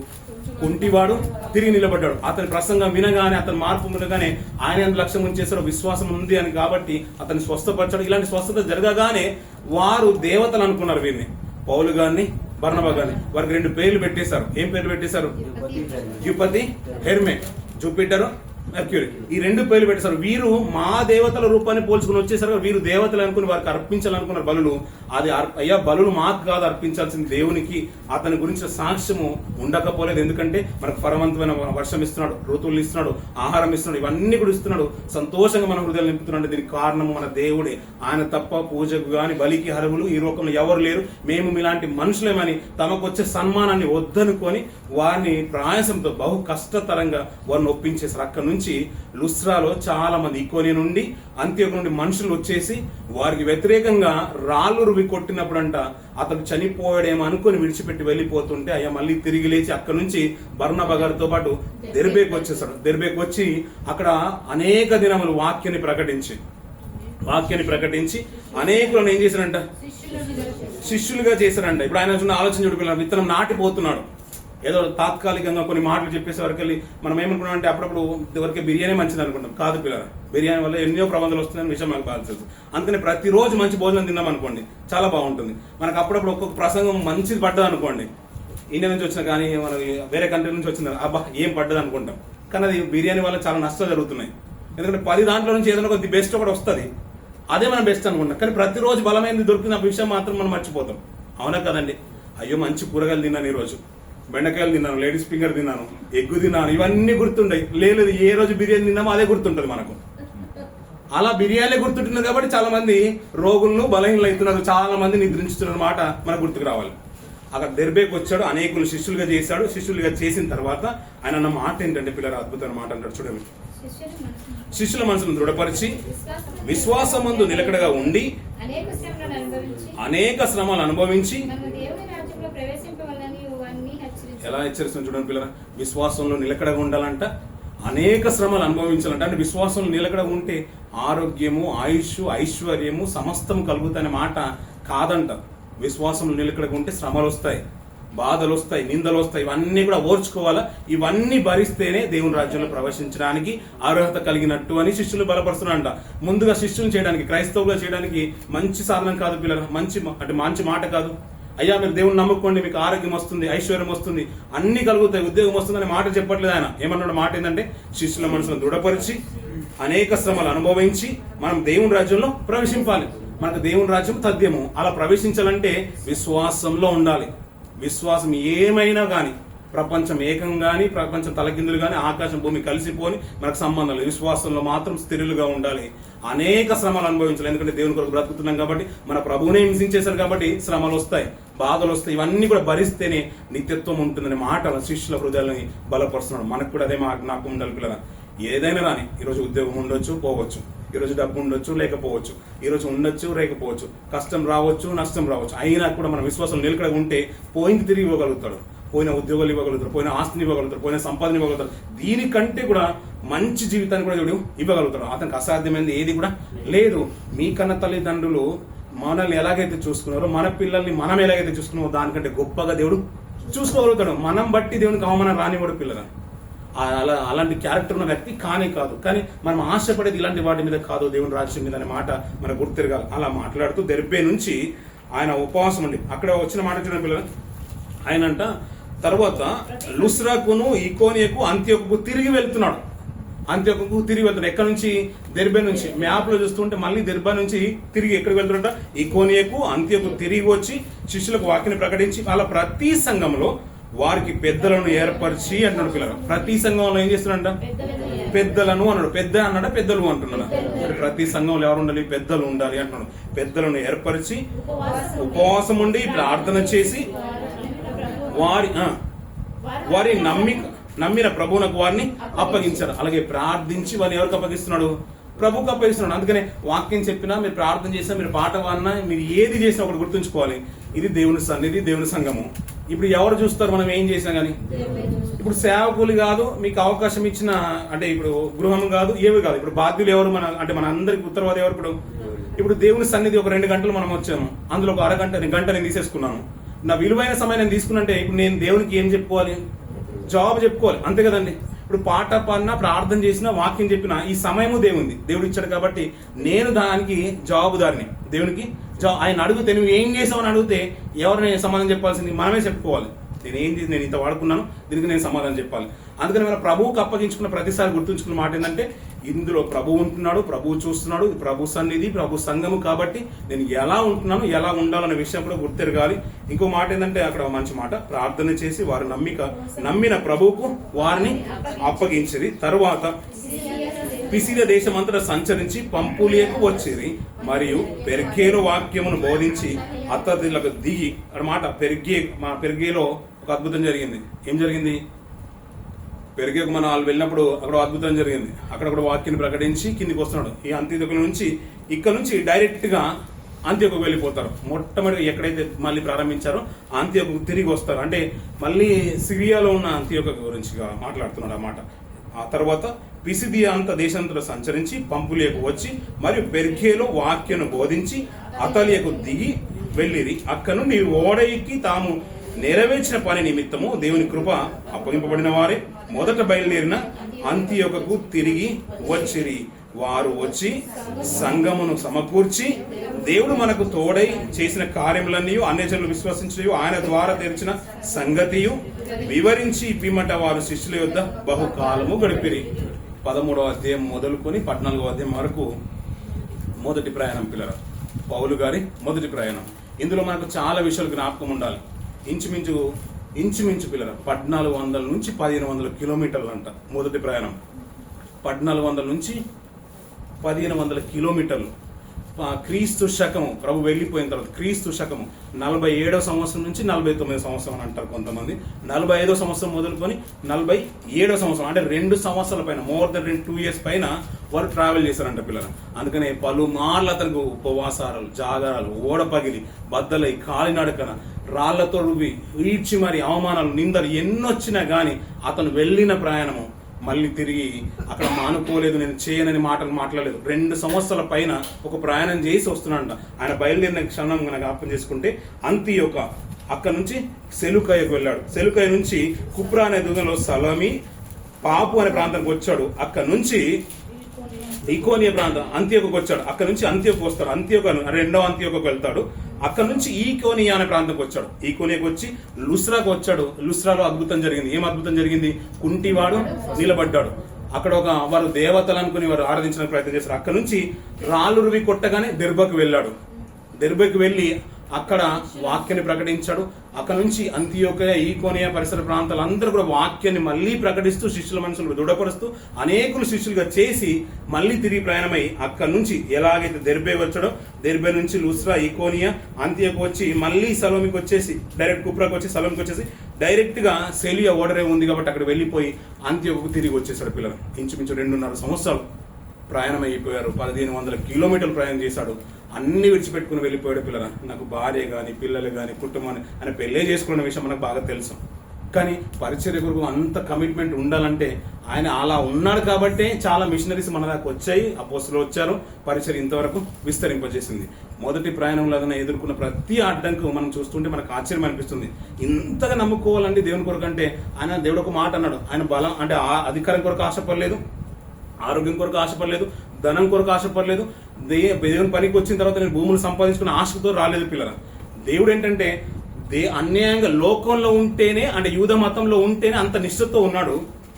కుంటివాడు తిరిగి నిలబడ్డాడు. అతని ప్రసంగం వినగానే, అతని మార్పు వినగానే ఆయన ఎంత లక్ష్యం ఉంచేసారో విశ్వాసం ఉంది అని కాబట్టి అతన్ని స్వస్థపరిచాడు. ఇలాంటి స్వస్థత జరగగానే వారు దేవతలు అనుకున్నారు వీరిని, పౌలు గారిని, బర్నబా గారిని. వారికి 2 పేర్లు పెట్టేశారు. ఏం పేర్లు పెట్టేశారు? యూపతి, హెర్మే. Jupiter, Mercury. ఈ 2 పేర్లు పెట్టేశారు. వీరు మా దేవతల రూపాన్ని పోల్చుకుని వచ్చేసారు. వీరు దేవతలు అనుకుని వారికి అర్పించాలనుకున్నారు బలులు. అది అయ్యా బలులు మాకు కాదు అర్పించాల్సింది దేవునికి. అతని గురించి సాక్ష్యము ఉండకపోలేదు. ఎందుకంటే మనకు ఫలవంతమైన వర్షం ఇస్తున్నాడు, ఋతువులు ఇస్తున్నాడు, ఆహారం ఇస్తున్నాడు, ఇవన్నీ కూడా ఇస్తున్నాడు. సంతోషంగా మన హృదయాలు నింపుతున్నాడు. దీనికి కారణము మన దేవుడే. ఆయన తప్ప పూజకు గాని బలికి అర్హులు ఈ లోకంలో ఎవరు లేరు. మేము మీలాంటి మనుషులేమని తమకు వచ్చే సన్మానాన్ని వద్దనుకొని వారిని ప్రయాసంతో బహు కష్టతరంగా వారిని ఒప్పించేసారు. అక్కడ నుంచి లుస్రాలో చాలా మంది ఈకోనియ నుండి, అంత్యోక నుండి మనుషులు వచ్చేసి వారికి వ్యతిరేకంగా రాళ్ళు రువి కొట్టినప్పుడంట అతను చనిపోయాడేమో అనుకుని విడిచిపెట్టి వెళ్ళిపోతుంటే అయ్యా మళ్ళీ తిరిగి లేచి అక్కడ నుంచి బర్నబా గారితో పాటు దెర్బేకు వచ్చేసాడు. దెర్బేకు వచ్చి అక్కడ అనేక దినములు వాక్యాన్ని ప్రకటించి అనేకులను ఏం చేశారంట? శిష్యులుగా చేశారంట. ఇప్పుడు ఆయన చూడండి, ఆలోచన చూడుకున్నాడు. విత్తనం నాటిపోతున్నాడు. ఏదో తాత్కాలికంగా కొన్ని మాటలు చెప్పేసే వరకు వెళ్ళి మనం ఏమనుకున్నాం అంటే అప్పుడప్పుడు వరకే బిర్యానీ మంచిది అనుకుంటాం. కాదు పిల్లలు, బిర్యానీ వల్ల ఎన్నో ప్రబంధాలు వస్తున్నాయని విషయం మనకు బాగా తెలుసు. అందుకని ప్రతిరోజు మంచి భోజనం తిన్నాం అనుకోండి, చాలా బాగుంటుంది. మనకు అప్పుడప్పుడు ఒక్కొక్క ప్రసంగం మంచిది పడ్డది అనుకోండి, ఇండియా నుంచి వచ్చిన కానీ మన వేరే కంట్రీ నుంచి వచ్చిన అబ్బా ఏం పడ్డది అనుకుంటాం. కానీ అది బిర్యానీ వల్ల చాలా నష్టాలు జరుగుతున్నాయి. ఎందుకంటే 10 దాంట్లో నుంచి ఏదైనా కొద్ది బెస్ట్ ఒకటి వస్తుంది, అదే మనం బెస్ట్ అనుకుంటాం. కానీ ప్రతిరోజు బలమైనది దొరికిన విషయం మాత్రం మనం మర్చిపోతాం. అవునా కదండి? అయ్యో మంచి కూరగాయలు తిన్నాను, ఈరోజు బెండకాయలు తిన్నాను, లేడీస్ ఫింగర్ తిన్నాను, ఎగ్గు తిన్నాను, ఇవన్నీ గుర్తుండయి. లేదు ఏ రోజు బిర్యానీ తిన్నామో అదే గుర్తుంటుంది మనకు. అలా బిర్యానీ గుర్తుంటున్నది కాబట్టి చాలా మంది రోగులను బలహీనలు అవుతున్నారు, చాలా మంది నిద్రించుతున్న మాట మనకు గుర్తుకు రావాలి. అక్కడ దెర్బేకు వచ్చాడు, అనేకులు శిష్యులుగా చేశాడు. శిష్యులుగా చేసిన తర్వాత ఆయన అన్న మాట ఏంటంటే పిల్లలు, అద్భుతమైన మాట అంటాడు చూడండి. శిష్యుల మనసును దృఢపరిచి విశ్వాసమందు నిలకడగా ఉండి అనేక శ్రమలు అనుభవించి ఎలా హెచ్చరిస్తుంది చూడండి పిల్లలు. విశ్వాసంలో నిలకడగా ఉండాలంట, అనేక శ్రమలు అనుభవించాలంట. అంటే విశ్వాసంలో నిలకడగా ఉంటే ఆరోగ్యము, ఆయుష్, ఐశ్వర్యము సమస్తం కలుగుతాయనే మాట కాదంట. విశ్వాసంలో నిలకడగా ఉంటే శ్రమలు వస్తాయి, బాధలు వస్తాయి, నిందలు వస్తాయి, ఇవన్నీ కూడా ఓర్చుకోవాలా. ఇవన్నీ భరిస్తేనే దేవుని రాజ్యంలో ప్రవేశించడానికి అర్హత కలిగినట్టు అని శిష్యులు బలపరుస్తున్నారంట. ముందుగా శిష్యులు చేయడానికి, క్రైస్తవులుగా చేయడానికి మంచి సాధనం కాదు పిల్లలు, మంచి మాట కాదు. అయ్యా మీరు దేవుని నమ్ముకోండి, మీకు ఆరోగ్యం వస్తుంది, ఐశ్వర్యం వస్తుంది, అన్ని కలుగుతాయి, ఉద్యోగం వస్తుంది అనే మాట చెప్పట్లేదు ఆయన. ఏమన్నాడు మాట ఏంటంటే శిష్యుల మనసును దృఢపరిచి అనేక శ్రమలు అనుభవించి మనం దేవుని రాజ్యంలో ప్రవేశింపాలి. మనకు దేవుని రాజ్యం తథ్యము. అలా ప్రవేశించాలంటే విశ్వాసంలో ఉండాలి. విశ్వాసం ఏమైనా కానీ, ప్రపంచం ఏకం కానీ, ప్రపంచం తలకిందులు కానీ, ఆకాశం భూమి కలిసిపోని మనకు సంబంధం లేదు. విశ్వాసంలో మాత్రం స్థిరులుగా ఉండాలి. అనేక శ్రమలు అనుభవించాలి. ఎందుకంటే దేవుని కొరకు బ్రతుకుతున్నాం కాబట్టి, మన ప్రభువునే హింసించేశారు కాబట్టి శ్రమలు వస్తాయి, బాధలు వస్తాయి. ఇవన్నీ కూడా భరిస్తేనే నిత్యత్వం ఉంటుందనే మాట శిష్యుల హృదయాలని బలపరుస్తున్నాడు. మనకు కూడా అదే మాట నాకు ఉండాలి పిల్లల. ఏదైనా రాని, ఈరోజు ఉద్యోగం ఉండొచ్చు, పోవచ్చు, ఈరోజు డబ్బు ఉండొచ్చు, లేకపోవచ్చు, ఈరోజు ఉండొచ్చు, లేకపోవచ్చు, కష్టం రావచ్చు, నష్టం రావచ్చు. అయినా కూడా మన విశ్వాసం నిలకడ ఉంటే పోయింది తిరిగి ఇవ్వగలుగుతాడు, పోయిన ఉద్యోగాలు ఇవ్వగలుగుతారు, పోయిన ఆస్తిని ఇవ్వగలుగుతారు, పోయిన సంపాదన ఇవ్వగలుగుతారు. దీనికంటే కూడా మంచి జీవితాన్ని కూడా దేవుడు ఇవ్వగలుగుతాడు. అతనికి అసాధ్యమైనది ఏది కూడా లేదు. మీ కన్న తల్లిదండ్రులు మనల్ని ఎలాగైతే చూసుకున్నారో, మన పిల్లల్ని మనం ఎలాగైతే చూసుకున్నారో దానికంటే గొప్పగా దేవుడు చూసుకోగలుగుతాడు. మనం బట్టి దేవునికి అవమానం రానివాడు పిల్లల. అలాంటి క్యారెక్టర్ ఉన్న వ్యక్తి కానే కాదు. కానీ మనం ఆశపడేది ఇలాంటి వాటి మీద కాదు, దేవుని రాజ్యం మీద అనే మాట మనకు గుర్తిరగాలి. అలా మాట్లాడుతూ దెర్బే నుంచి ఆయన ఉపవాసం అండి. అక్కడ వచ్చిన మాట చూడండి పిల్లలు. ఆయన అంట తర్వాత లుస్రాకును, ఇకోనియకు, అంత్యోకు తిరిగి వెళ్తున్నాడు. అంత్యోకు తిరిగి వెళ్తున్నాడు. ఎక్కడి నుంచి? దెర్బే నుంచి. మ్యాప్ లో చూస్తుంటే మళ్ళీ దెర్బా నుంచి తిరిగి ఎక్కడికి వెళ్తున్నాడ? ఇకోనియకు, అంత్యోకు తిరిగి వచ్చి శిష్యులకు వాక్యాన్ని ప్రకటించి వాళ్ళ ప్రతి సంఘంలో వారికి పెద్దలను ఏర్పరిచి అంటున్నాడు పిల్లలు. ప్రతి సంఘంలో ఏం చేస్తున్నాడంట? పెద్దలను అన్నాడు. పెద్ద అన్నాడా పెద్దలు అంటున్నాడు? ప్రతి సంఘంలో ఎవరు ఉండాలి? పెద్దలు ఉండాలి అంటున్నాడు. పెద్దలను ఏర్పరిచి ఉపవాసం ఉండి ప్రార్థన చేసి వారి నమ్మిన ప్రభువునకు వారిని అప్పగించారు. అలాగే ప్రార్థించి వారిని ఎవరికి అప్పగిస్తున్నాడు? ప్రభుకు అప్పగిస్తున్నాడు. అందుకనే వాక్యం చెప్పినా, మీరు ప్రార్థన చేసినా, మీరు పాట పాడినా, మీరు ఏది చేసినా ఒకటి గుర్తుంచుకోవాలి, ఇది దేవుని సన్నిధి, దేవుని సంఘము. ఇప్పుడు ఎవరు చూస్తారు మనం ఏం చేసినా గానీ? ఇప్పుడు సేవకులు కాదు, మీకు అవకాశం ఇచ్చిన అంటే ఇప్పుడు గృహం కాదు, ఏవి కాదు. ఇప్పుడు బాధ్యులు ఎవరు? మన అందరికి ఉత్తరవాది ఎవరు? ఇప్పుడు దేవుని సన్నిధి ఒక 2 గంటలు మనం వచ్చాము, అందులో ఒక గంట నేను తీసేసుకున్నాను. నా విలువైన సమయం నేను తీసుకున్నంటే ఇప్పుడు నేను దేవునికి ఏం చెప్పుకోవాలి? జాబ్ చెప్పుకోవాలి, అంతే కదండి. ఇప్పుడు పాట పాడినా, ప్రార్థన చేసినా, వాక్యం చెప్పినా ఈ సమయము దేవుడు ఇచ్చాడు కాబట్టి నేను దానికి జవాబుదారిని. దేవునికి ఆయన అడిగితే నువ్వు ఏం చేసావని అడిగితే ఎవరిని సమాధానం చెప్పాల్సింది? మనమే చెప్పుకోవాలి. నేను ఇంత వాడుకున్నాను, దీనికి నేను సమాధానం చెప్పాలి. అందుకని మన ప్రభువుకు అప్పగించుకున్న ప్రతిసారి గుర్తుంచుకున్న మాట ఏంటంటే, ఇందులో ప్రభువు ఉంటున్నాడు, ప్రభువు చూస్తున్నాడు, ప్రభు సన్నిధి, ప్రభు సంఘము కాబట్టి నేను ఎలా ఉంటున్నాను, ఎలా ఉండాలనే విషయం కూడా గుర్తెరగాలి. ఇంకో మాట ఏంటంటే, అక్కడ మంచి మాట, ప్రార్థన చేసి వారు నమ్మిన ప్రభువుకు వారిని అప్పగించిరి. తరువాత పిసిదియా దేశమంతటా సంచరించి పంపులియకు వచ్చిరి. మరియు పెర్గేలో వాక్యమును బోధించి అతడిలకు దిగి అన్నమాట. పెర్గేలో ఒక అద్భుతం జరిగింది. ఏం జరిగింది? పెర్గేకు మన వాళ్ళు వెళ్ళినప్పుడు అక్కడ అద్భుతం జరిగింది. అక్కడ కూడా వాక్యాన్ని ప్రకటించి కిందికి వస్తున్నాడు. ఈ అంత్యోకు నుంచి ఇక్కడ నుంచి డైరెక్ట్ గా అంత్యోకు వెళ్ళిపోతారు. మొట్టమొదటి ఎక్కడైతే మళ్ళీ ప్రారంభించారో అంత్యోకు తిరిగి వస్తారు. అంటే మళ్ళీ సిరియాలో ఉన్న అంత్యోకు గురించి మాట్లాడుతున్నాడు అన్నమాట. ఆ తర్వాత పిసిదియా అంత దేశంతో సంచరించి పంపులియకు వచ్చి మరియు పెర్గేలో వాక్యను బోధించి అతలియకు దిగి వెళ్ళిరి. అక్కను నీ ఓడ ఎక్కి తాము నెరవేర్చిన పని నిమిత్తము దేవుని కృప అప్పగింపబడిన వారే మొదట బయలుదేరిన అంతియోకకు తిరిగి వచ్చిరి. వారు వచ్చి సంఘమును సమకూర్చి దేవుడు మనకు తోడై చేసిన కార్యములన్నీ అన్యజనులు విశ్వసించు ఆయన ద్వారా తెరిచిన సంగతియు వివరించి పిమ్మట వారు శిష్యుల యొద్ద బహుకాలము గడిపిరి. 13వ అధ్యాయం మొదలుకొని 14వ అధ్యాయం వరకు మొదటి ప్రయాణం పిల్లల. పౌలు గారి మొదటి ప్రయాణం. ఇందులో మనకు చాలా విషయాలు జ్ఞాపకం ఉండాలి. ఇంచుమించు పిల్లల 1400 నుంచి 1500 కిలోమీటర్లు అంట మొదటి ప్రయాణం. 1400 నుంచి 1500 కిలోమీటర్లు. క్రీస్తు శకము, ప్రభు వెళ్ళిపోయిన తర్వాత క్రీస్తు శకము 47వ సంవత్సరం నుంచి 49వ సంవత్సరం అని అంటారు కొంతమంది. 45వ సంవత్సరం మొదలుకొని 47వ సంవత్సరం, అంటే 2 సంవత్సరాల పైన, మోర్ దెన్ 2 years పైన వారు ట్రావెల్ చేశారంట పిల్లలు. అందుకనే పలుమార్లు అతనికి ఉపవాసాలు, జాగారాలు, ఓడపగిలి, బద్దలై, కాలినడకన, రాళ్లతో రువ్వి, ఈడ్చి మరి అవమానాలు, నిందలు ఎన్నొచ్చినా గాని అతను వెళ్ళిన ప్రయాణము మళ్ళీ తిరిగి అక్కడ మానుకోలేదు, నేను చేయనని మాటలు మాట్లాడలేదు. 2 సంవత్సరాల పైన ఒక ప్రయాణం చేసి వస్తున్నాడంట. ఆయన బయలుదేరిన క్షణం జ్ఞాపకం చేసుకుంటే అంతియోక, అక్కడ నుంచి సెలుకయకు వెళ్ళాడు. సెలుకయ నుంచి కుప్రా అనే దూరంలో సలమి, పాపు అనే ప్రాంతానికి వచ్చాడు. అక్కడ నుంచి ఈకోనియా ప్రాంతం అంత్యోకు వచ్చాడు. అక్కడ నుంచి అంత్యోకు వస్తాడు. అంత్యోకు రెండో అంత్యోకు వెళ్తాడు. అక్కడ నుంచి ఈకోనియా అనే ప్రాంతంకి వచ్చాడు. ఈకోనియాకి వచ్చి లుస్రాకు వచ్చాడు. లుస్రాలో అద్భుతం జరిగింది. ఏం అద్భుతం జరిగింది? కుంటివాడు నిలబడ్డాడు. అక్కడ వారు దేవతలు అనుకుని వారు ఆరాధించడానికి ప్రయత్నం చేశారు. అక్కడ నుంచి రాళ్ళు రువి కొట్టగానే దెర్బకు వెళ్ళాడు. దెర్బకు వెళ్ళి అక్కడ వాక్యాన్ని ప్రకటించాడు. అక్కడ నుంచి అంతియోకయ, ఈకోనియా పరిసర ప్రాంతాలందరూ కూడా వాక్యాన్ని మళ్ళీ ప్రకటిస్తూ శిష్యుల మనసులు దృఢపరుస్తూ అనేకులు శిష్యులుగా చేసి మళ్ళీ తిరిగి ప్రయాణమై అక్కడ నుంచి ఎలాగైతే దెర్బే వచ్చాడో దెర్బే నుంచి లుస్రా, ఈకోనియా, అంతియోకు వచ్చి మళ్ళీ సలోమికి వచ్చేసి డైరెక్ట్ కుప్రాకు వచ్చి సలోమికి వచ్చేసి డైరెక్ట్ గా సెలియా ఓడరే ఉంది కాబట్టి అక్కడ వెళ్ళిపోయి అంతియోకు తిరిగి వచ్చేసాడు. పిల్లలు ఇంచుమించు 2.5 సంవత్సరాలు ప్రయాణం అయిపోయారు. 1500 కిలోమీటర్లు ప్రయాణం చేశాడు. అన్ని విడిచిపెట్టుకుని వెళ్ళిపోయాడు. పిల్లల నాకు భార్య కానీ పిల్లలు కానీ కుటుంబాన్ని ఆయన పెళ్ళే చేసుకున్న విషయం మనకు బాగా తెలుసు. కానీ పరిచర్య కొరకు అంత కమిట్మెంట్ ఉండాలంటే ఆయన అలా ఉన్నాడు కాబట్టే చాలా మిషనరీస్ మన దాకా వచ్చాయి, అపోస్తులు వచ్చారు, పరిచర్య ఇంతవరకు విస్తరింపజేసింది. మొదటి ప్రయాణంలో అదన ఎదుర్కొన్న ప్రతి అడ్డంకు మనం చూస్తుంటే మనకు ఆశ్చర్యం అనిపిస్తుంది. ఇంతగా నమ్ముకోవాలండి దేవుని కొరకు అంటే ఆయన దేవుడు ఒక మాట అన్నాడు. ఆయన బలం అంటే అధికారం కొరకు ఆశపడలేదు, ఆరోగ్యం కొరకు ఆశపడలేదు, ధనం కొరకు ఆశపడలేదు. దేవుని పనికి వచ్చిన తర్వాత నేను భూములు సంపాదించుకున్న ఆశతో రాలేదు. పిల్లల దేవుడు ఏంటంటే అన్యాయంగా లోకంలో ఉంటేనే అంటే యూద మతంలో ఉంటేనే అంత నిష్ఠతో ఉన్నాడు.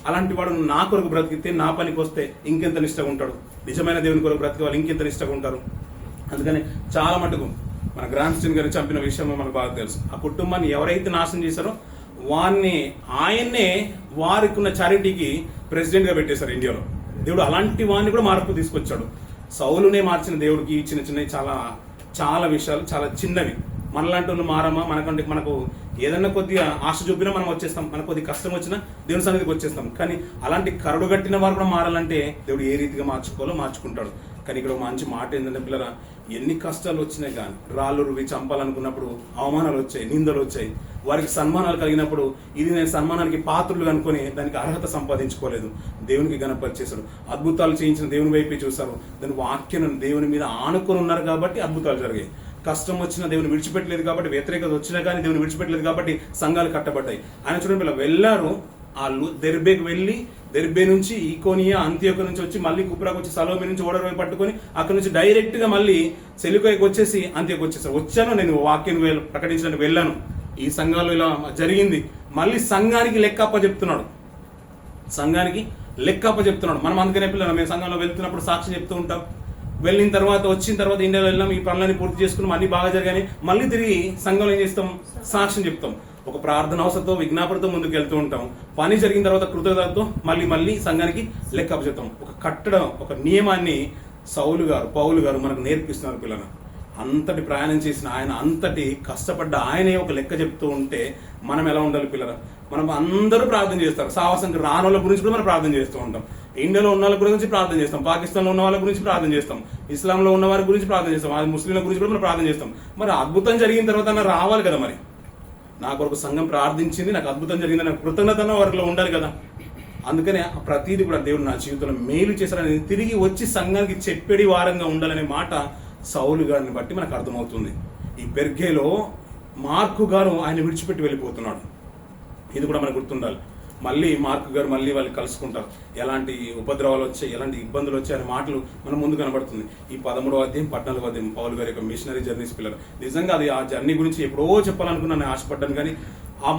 అలాంటి వాడు నా కొరకు బ్రతికితే నా పనికి వస్తే ఇంకెంత నిష్ఠగా ఉంటాడు. నిజమైన దేవుని కొరకు బ్రతికే వాళ్ళు ఇంకెంత నిష్ఠగా ఉంటారు. అందుకని చాలా మటుకు మన గ్రాండ్స్టన్ గారిని చంపిన విషయం మనకు బాగా తెలుసు. ఆ కుటుంబాన్ని ఎవరైతే నాశనం చేశారో ఆయన్నే వారికి ఉన్న చారిటీకి ప్రెసిడెంట్ గా పెట్టేశారు ఇండియాలో. దేవుడు అలాంటి వాడిని కూడా మార్పు తీసుకొచ్చాడు. సౌలునే మార్చిన దేవుడికి చిన్న చిన్నవి చాలా చాలా విషయాలు చాలా చిన్నవి. మనలాంటి వాళ్ళు మారమా? మనకు ఏదన్నా కొద్దిగా ఆశ చూపినా మనం వచ్చేస్తాం. మనకు కొద్దిగా కష్టం వచ్చినా దేవుని సన్నిధికి వచ్చేస్తాం. కానీ అలాంటి కరుడు కట్టిన వారు కూడా మారాలంటే దేవుడు ఏ రీతిగా మార్చుకోవాలో మార్చుకుంటాడు. కానీ ఇక్కడ ఒక మంచి మాట ఏంటంటే పిల్లరా, ఎన్ని కష్టాలు వచ్చినాయి కానీ రాళ్ళు రువి చంపాలనుకున్నప్పుడు అవమానాలు వచ్చాయి, నిందలు వచ్చాయి, వారికి సన్మానాలు కలిగినప్పుడు ఇది నేను సన్మానానికి పాత్రులు అనుకుని దానికి అర్హత సంపాదించుకోలేదు. దేవునికి గణపరిచేశాడు. అద్భుతాలు చేయించిన దేవుని వైపే చూశారు. దాని వాక్యం దేవుని మీద ఆనుకొని ఉన్నారు కాబట్టి అద్భుతాలు జరిగాయి. కష్టం వచ్చినా దేవుని విడిచిపెట్టలేదు కాబట్టి, వ్యతిరేకత వచ్చినా కానీ దేవుని విడిచిపెట్టలేదు కాబట్టి సంఘాలు కట్టబడ్డాయి. ఆయన చూడండి పిల్లలు వెళ్ళారు. ఆ దెర్బేకి వెళ్ళి దెర్బే నుంచి ఈకోనియా, అంత్యోకు నుంచి వచ్చి మళ్ళీ కుప్రాకు వచ్చి సలోమి నుంచి ఓడరవై పట్టుకొని అక్కడ నుంచి డైరెక్ట్ గా మళ్ళీ సెలికోయకి వచ్చేసి అంత్యోకు వచ్చేసారు. వచ్చాను నేను వాక్యం ప్రకటించడానికి వెళ్ళాను. ఈ సంఘాలు ఇలా జరిగింది. మళ్ళీ సంఘానికి లెక్కప్ప చెప్తున్నాడు. సంఘానికి లెక్కప్ప చెప్తున్నాడు. మనం అందుకనే పిల్లలు మేము సంఘంలో వెళ్తున్నప్పుడు సాక్షి చెప్తూ ఉంటాం. వెళ్ళిన తర్వాత వచ్చిన తర్వాత ఇండియాలో వెళ్ళాం, ఈ పనులన్నీ పూర్తి చేసుకున్నాం, అన్ని బాగా జరిగాయి. మళ్ళీ తిరిగి సంఘంలో ఏం చేస్తాం? సాక్ష్యం చెప్తాం. ఒక ప్రార్థన అవసరంతో విజ్ఞాపనతో ముందుకు వెళ్తూ ఉంటాం. పని జరిగిన తర్వాత కృతజ్ఞతతో మళ్ళీ సంఘానికి లెక్క చెప్తాం. ఒక కట్టడం, ఒక నియమాన్ని పౌలు గారు మనకు నేర్పిస్తున్నారు. పిల్లలు అంతటి ప్రయాణం చేసిన ఆయన, అంతటి కష్టపడ్డ ఆయనే ఒక లెక్క చెప్తూ ఉంటే మనం ఎలా ఉండాలి పిల్లల? మనం అందరూ ప్రార్థన చేస్తారు. సాహసంగా రాని వాళ్ళ గురించి కూడా మనం ప్రార్థన చేస్తూ ఉంటాం. ఇండియాలో ఉన్న వాళ్ళ గురించి ప్రార్థన చేస్తాం, పాకిస్తాన్లో ఉన్న వాళ్ళ గురించి ప్రార్థన చేస్తాం, ఇస్లాంలో ఉన్న వారి గురించి ప్రార్థన చేస్తాం, ముస్లింల గురించి కూడా మనం ప్రార్థన చేస్తాం. మరి అద్భుతం జరిగిన తర్వాత రావాలి కదా. మరి నా కొరకు సంఘం ప్రార్థించింది, నాకు అద్భుతం జరిగింది, నాకు కృతజ్ఞత వారిలో ఉండాలి కదా. అందుకనే ప్రతిదీ కూడా దేవుడు నా జీవితంలో మేలు చేశారని తిరిగి వచ్చి సంఘానికి చెప్పేడి వారంగా ఉండాలనే మాట సౌలు గారిని బట్టి మనకు అర్థమవుతుంది. ఈ బెర్గేలో మార్కు గారు ఆయన విడిచిపెట్టి వెళ్ళిపోతున్నాడు. ఇది కూడా మనకు గుర్తుండాలి. మళ్ళీ మార్కు గారు మళ్ళీ వాళ్ళు కలుసుకుంటారు. ఎలాంటి ఉపద్రవాలు వచ్చాయి, ఎలాంటి ఇబ్బందులు వచ్చాయి అనే మాటలు మనం ముందు కనబడుతుంది. ఈ 13వ అధ్యాయం 14వ అధ్యాయం పౌలు గారి యొక్క మిషనరీ జర్నీస్ పిల్లలు. నిజంగా అది ఆ జర్నీ గురించి ఎప్పుడో చెప్పాలనుకున్నాను, ఆశపడ్డాను. కానీ ఆ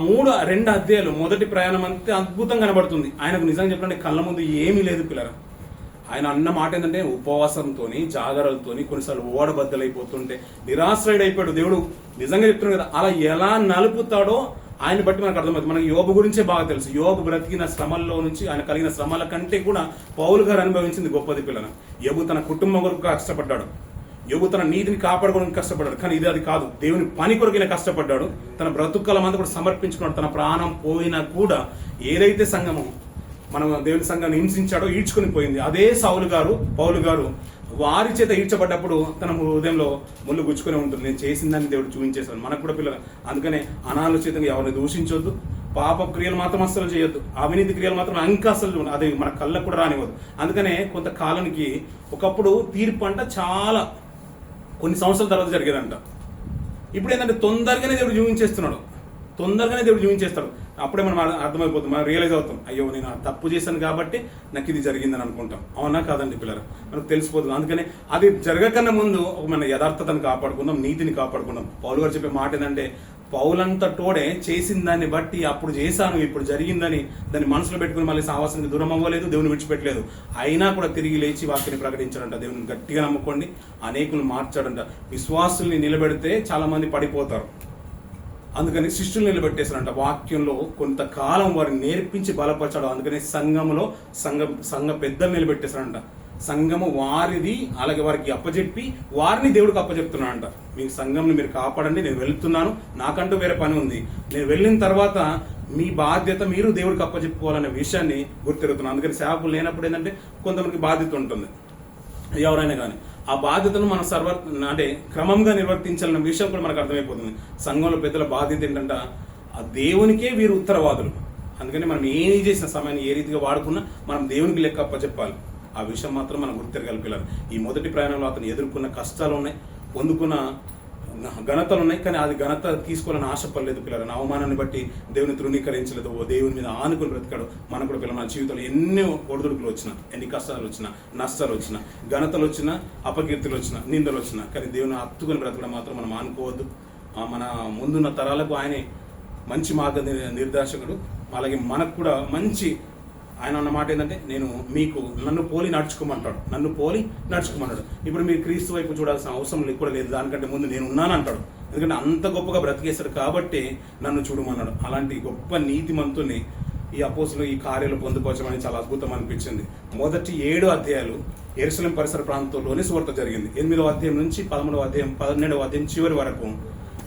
2 అధ్యాయాలు మొదటి ప్రయాణం అంతే అద్భుతంగా కనబడుతుంది. ఆయనకు నిజంగా చెప్పాలంటే కళ్ళ ముందు ఏమీ లేదు పిల్లలు. ఆయన అన్న మాట ఏంటంటే ఉపవాసంతోని జాగరాలతోని కొన్నిసార్లు ఓడబద్దలైపోతుంటే నిరాశ్రయుడు అయిపోయాడు. దేవుడు నిజంగా చెప్తున్నాడు కదా, అలా ఎలా నలుపుతాడో ఆయన బట్టి మనకు అర్థమవుతుంది. మనకి యోబు గురించే బాగా తెలుసు. యోబు బ్రతికిన శ్రమల్లో నుంచి ఆయన కలిగిన శ్రమల కంటే కూడా పౌలు గారు అనుభవించింది గొప్పది పిల్లలు. యోబు తన కుటుంబం కొరకు కష్టపడ్డాడు, యోబు తన నీతిని కాపాడుకోవడానికి కష్టపడ్డాడు. కానీ అది కాదు, దేవుని పని కొరకు కష్టపడ్డాడు. తన బ్రతుక్కల మంది కూడా సమర్పించుకున్నాడు. తన ప్రాణం పోయినా కూడా ఏదైతే సంఘము మనం దేవుని సంఘాన్ని హింసించాడో ఈడ్చుకుని పోయింది. అదే పౌలు గారు వారి చేత ఈడ్చబడ్డప్పుడు తన హృదయంలో ముళ్ళు గుచ్చుకునే ఉంటుంది. నేను చేసిన దాన్ని దేవుడు చూపించేశాను. మనకు కూడా పిల్లలు అందుకనే అనాలోచితంగా ఎవరిని దూషించొద్దు, పాప క్రియలు మాత్రం అస్సలు చేయొద్దు, అవినీతి క్రియలు మాత్రం ఇంకా అసలు అది మన కళ్ళకు కూడా రానివ్వదు. అందుకనే కొంతకాలానికి ఒకప్పుడు తీర్పు అంట చాలా కొన్ని సంవత్సరాల తర్వాత జరిగేదంట. ఇప్పుడు ఏంటంటే తొందరగానే దేవుడు చూపించేస్తాడు. అప్పుడే మనం అర్థమైపోతుంది, మనం రియలైజ్ అవుతాం, అయ్యో నేను తప్పు చేశాను కాబట్టి నాకు ఇది జరిగిందని అనుకుంటాం. అవునా కాదండి పిల్లలు? మనకు తెలిసిపోతుంది. అందుకని అది జరగకన్నా ముందు మన యథార్థతను కాపాడుకుందాం, నీతిని కాపాడుకుందాం. పౌలు గారు చెప్పే మాట ఏంటంటే, పౌలంతటోడే చేసిన దాన్ని బట్టి అప్పుడు చేశాను, ఇప్పుడు జరిగిందని దాన్ని మనసులో పెట్టుకుని మళ్ళీ సావాసానికి దూరం అవ్వలేదు, దేవుని విడిచిపెట్టలేదు. అయినా కూడా తిరిగి లేచి వాక్యాన్ని ప్రకటించాడంట. దేవుని గట్టిగా నమ్ముకోండి, అనేకులు మార్చాడంట. విశ్వాసుల్ని నిలబెడితే చాలా మంది పడిపోతారు. అందుకని శిష్యులు నిలబెట్టేశారంట. వాక్యంలో కొంతకాలం వారిని నేర్పించి బలపరచాడు. అందుకని సంఘ పెద్దలు నిలబెట్టేశారంట. సంఘము వారిది, అలాగే వారికి అప్పచెప్పి వారిని దేవుడికి అప్పచెప్తున్నాడంట. మీ సంఘంని మీరు కాపాడండి, నేను వెళ్తున్నాను, నాకంటూ వేరే పని ఉంది, నేను వెళ్ళిన తర్వాత మీ బాధ్యత మీరు దేవుడికి అప్పచెప్పుకోవాలనే విషయాన్ని గుర్తెరుగుతున్నాను. అందుకని సేవకులు లేనప్పుడు ఏంటంటే కొంతమందికి బాధ్యత ఉంటుంది, ఎవరైనా కానీ ఆ బాధ్యతను మనం అంటే క్రమంగా నిర్వర్తించాలన్న విషయం కూడా మనకు అర్థమైపోతుంది. సంఘంలో పెద్దల బాధ్యత ఏంటంటే ఆ దేవునికే వీరు ఉత్తరవాదులు. అందుకని మనం ఏం చేసిన సమయాన్ని ఏ రీతిగా వాడుకున్నా మనం దేవునికి లెక్క అప్పచెప్పాలి. ఆ విషయం మాత్రం మనం గుర్తెరగాలి పిల్లలు. ఈ మొదటి ప్రయాణంలో అతను ఎదుర్కొన్న కష్టాలు ఉన్నాయి, పొందుకున్న ఘనతలు ఉన్నాయి, కానీ అది ఘనత తీసుకోవాలని ఆశపడలేదు పిల్లలు. అవమానాన్ని బట్టి దేవుని తృణీకరించలేదు, ఓ దేవుని మీద ఆనుకుని బ్రతికాడు. మనకు కూడా పిల్లలు మన జీవితంలో ఎన్నో ఒడిదుడుకులు వచ్చినా, ఎన్ని కష్టాలు వచ్చినా, నష్టాలు వచ్చినా, ఘనతలు వచ్చినా, అపకీర్తులు వచ్చినా, నిందలు వచ్చినా, కానీ దేవుని హత్తుకుని బ్రతకడం మాత్రం మనం ఆనుకోవద్దు. మన ముందున్న తరాలకు ఆయనే మంచి మార్గ నిర్దేశకుడు. అలాగే మనకు కూడా మంచి ఆయన అన్న మాట ఏంటంటే, నన్ను పోలి నడుచుకోమంటాడు, నన్ను పోలి నడుచుకోమన్నాడు. ఇప్పుడు మీరు క్రీస్తు వైపు చూడాల్సిన అవసరం కూడా లేదు, దానికంటే ముందు నేను ఉన్నాను అంటాడు. ఎందుకంటే అంత గొప్పగా బ్రతికేశాడు కాబట్టి నన్ను చూడమన్నాడు. అలాంటి గొప్ప నీతిమంతుని ఈ అపోస్తులు ఈ కార్యాలు పొందుకోవడం అనేది చాలా అద్భుతం అనిపించింది. మొదటి 7 అధ్యాయాలు యెరూషలేం పరిసర ప్రాంతంలోనే సువార్త జరిగింది. 8వ అధ్యాయం నుంచి 13వ అధ్యాయం 12వ అధ్యాయం చివరి వరకు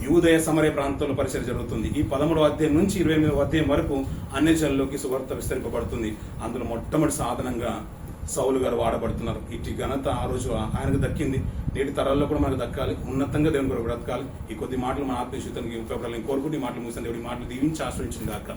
యూదయ సమరయ ప్రాంతంలో పరిచయం జరుగుతుంది. ఈ 13వ అధ్యాయం నుంచి 28వ అధ్యాయం వరకు అన్ని జనుల్లోకి సువార్త విస్తరింపబడుతుంది. అందులో మొట్టమొదటి సాధనంగా సౌలు గారు వాడబడుతున్నారు. ఇటు ఘనత ఆ రోజు ఆయనకు దక్కింది, నేటి తరాల్లో కూడా మనకు దక్కాలి. ఉన్నతంగా దేవుని కొరకు బ్రతకాలి. ఈ కొద్ది మాటలు మన ఆత్మీయతనికి ఉపయోగపడాలని కోరుకుంటే ఈ మాటలు ముగిసిన దేవుడి మాటలు దీవించి ఆశ్రయించింది కాక.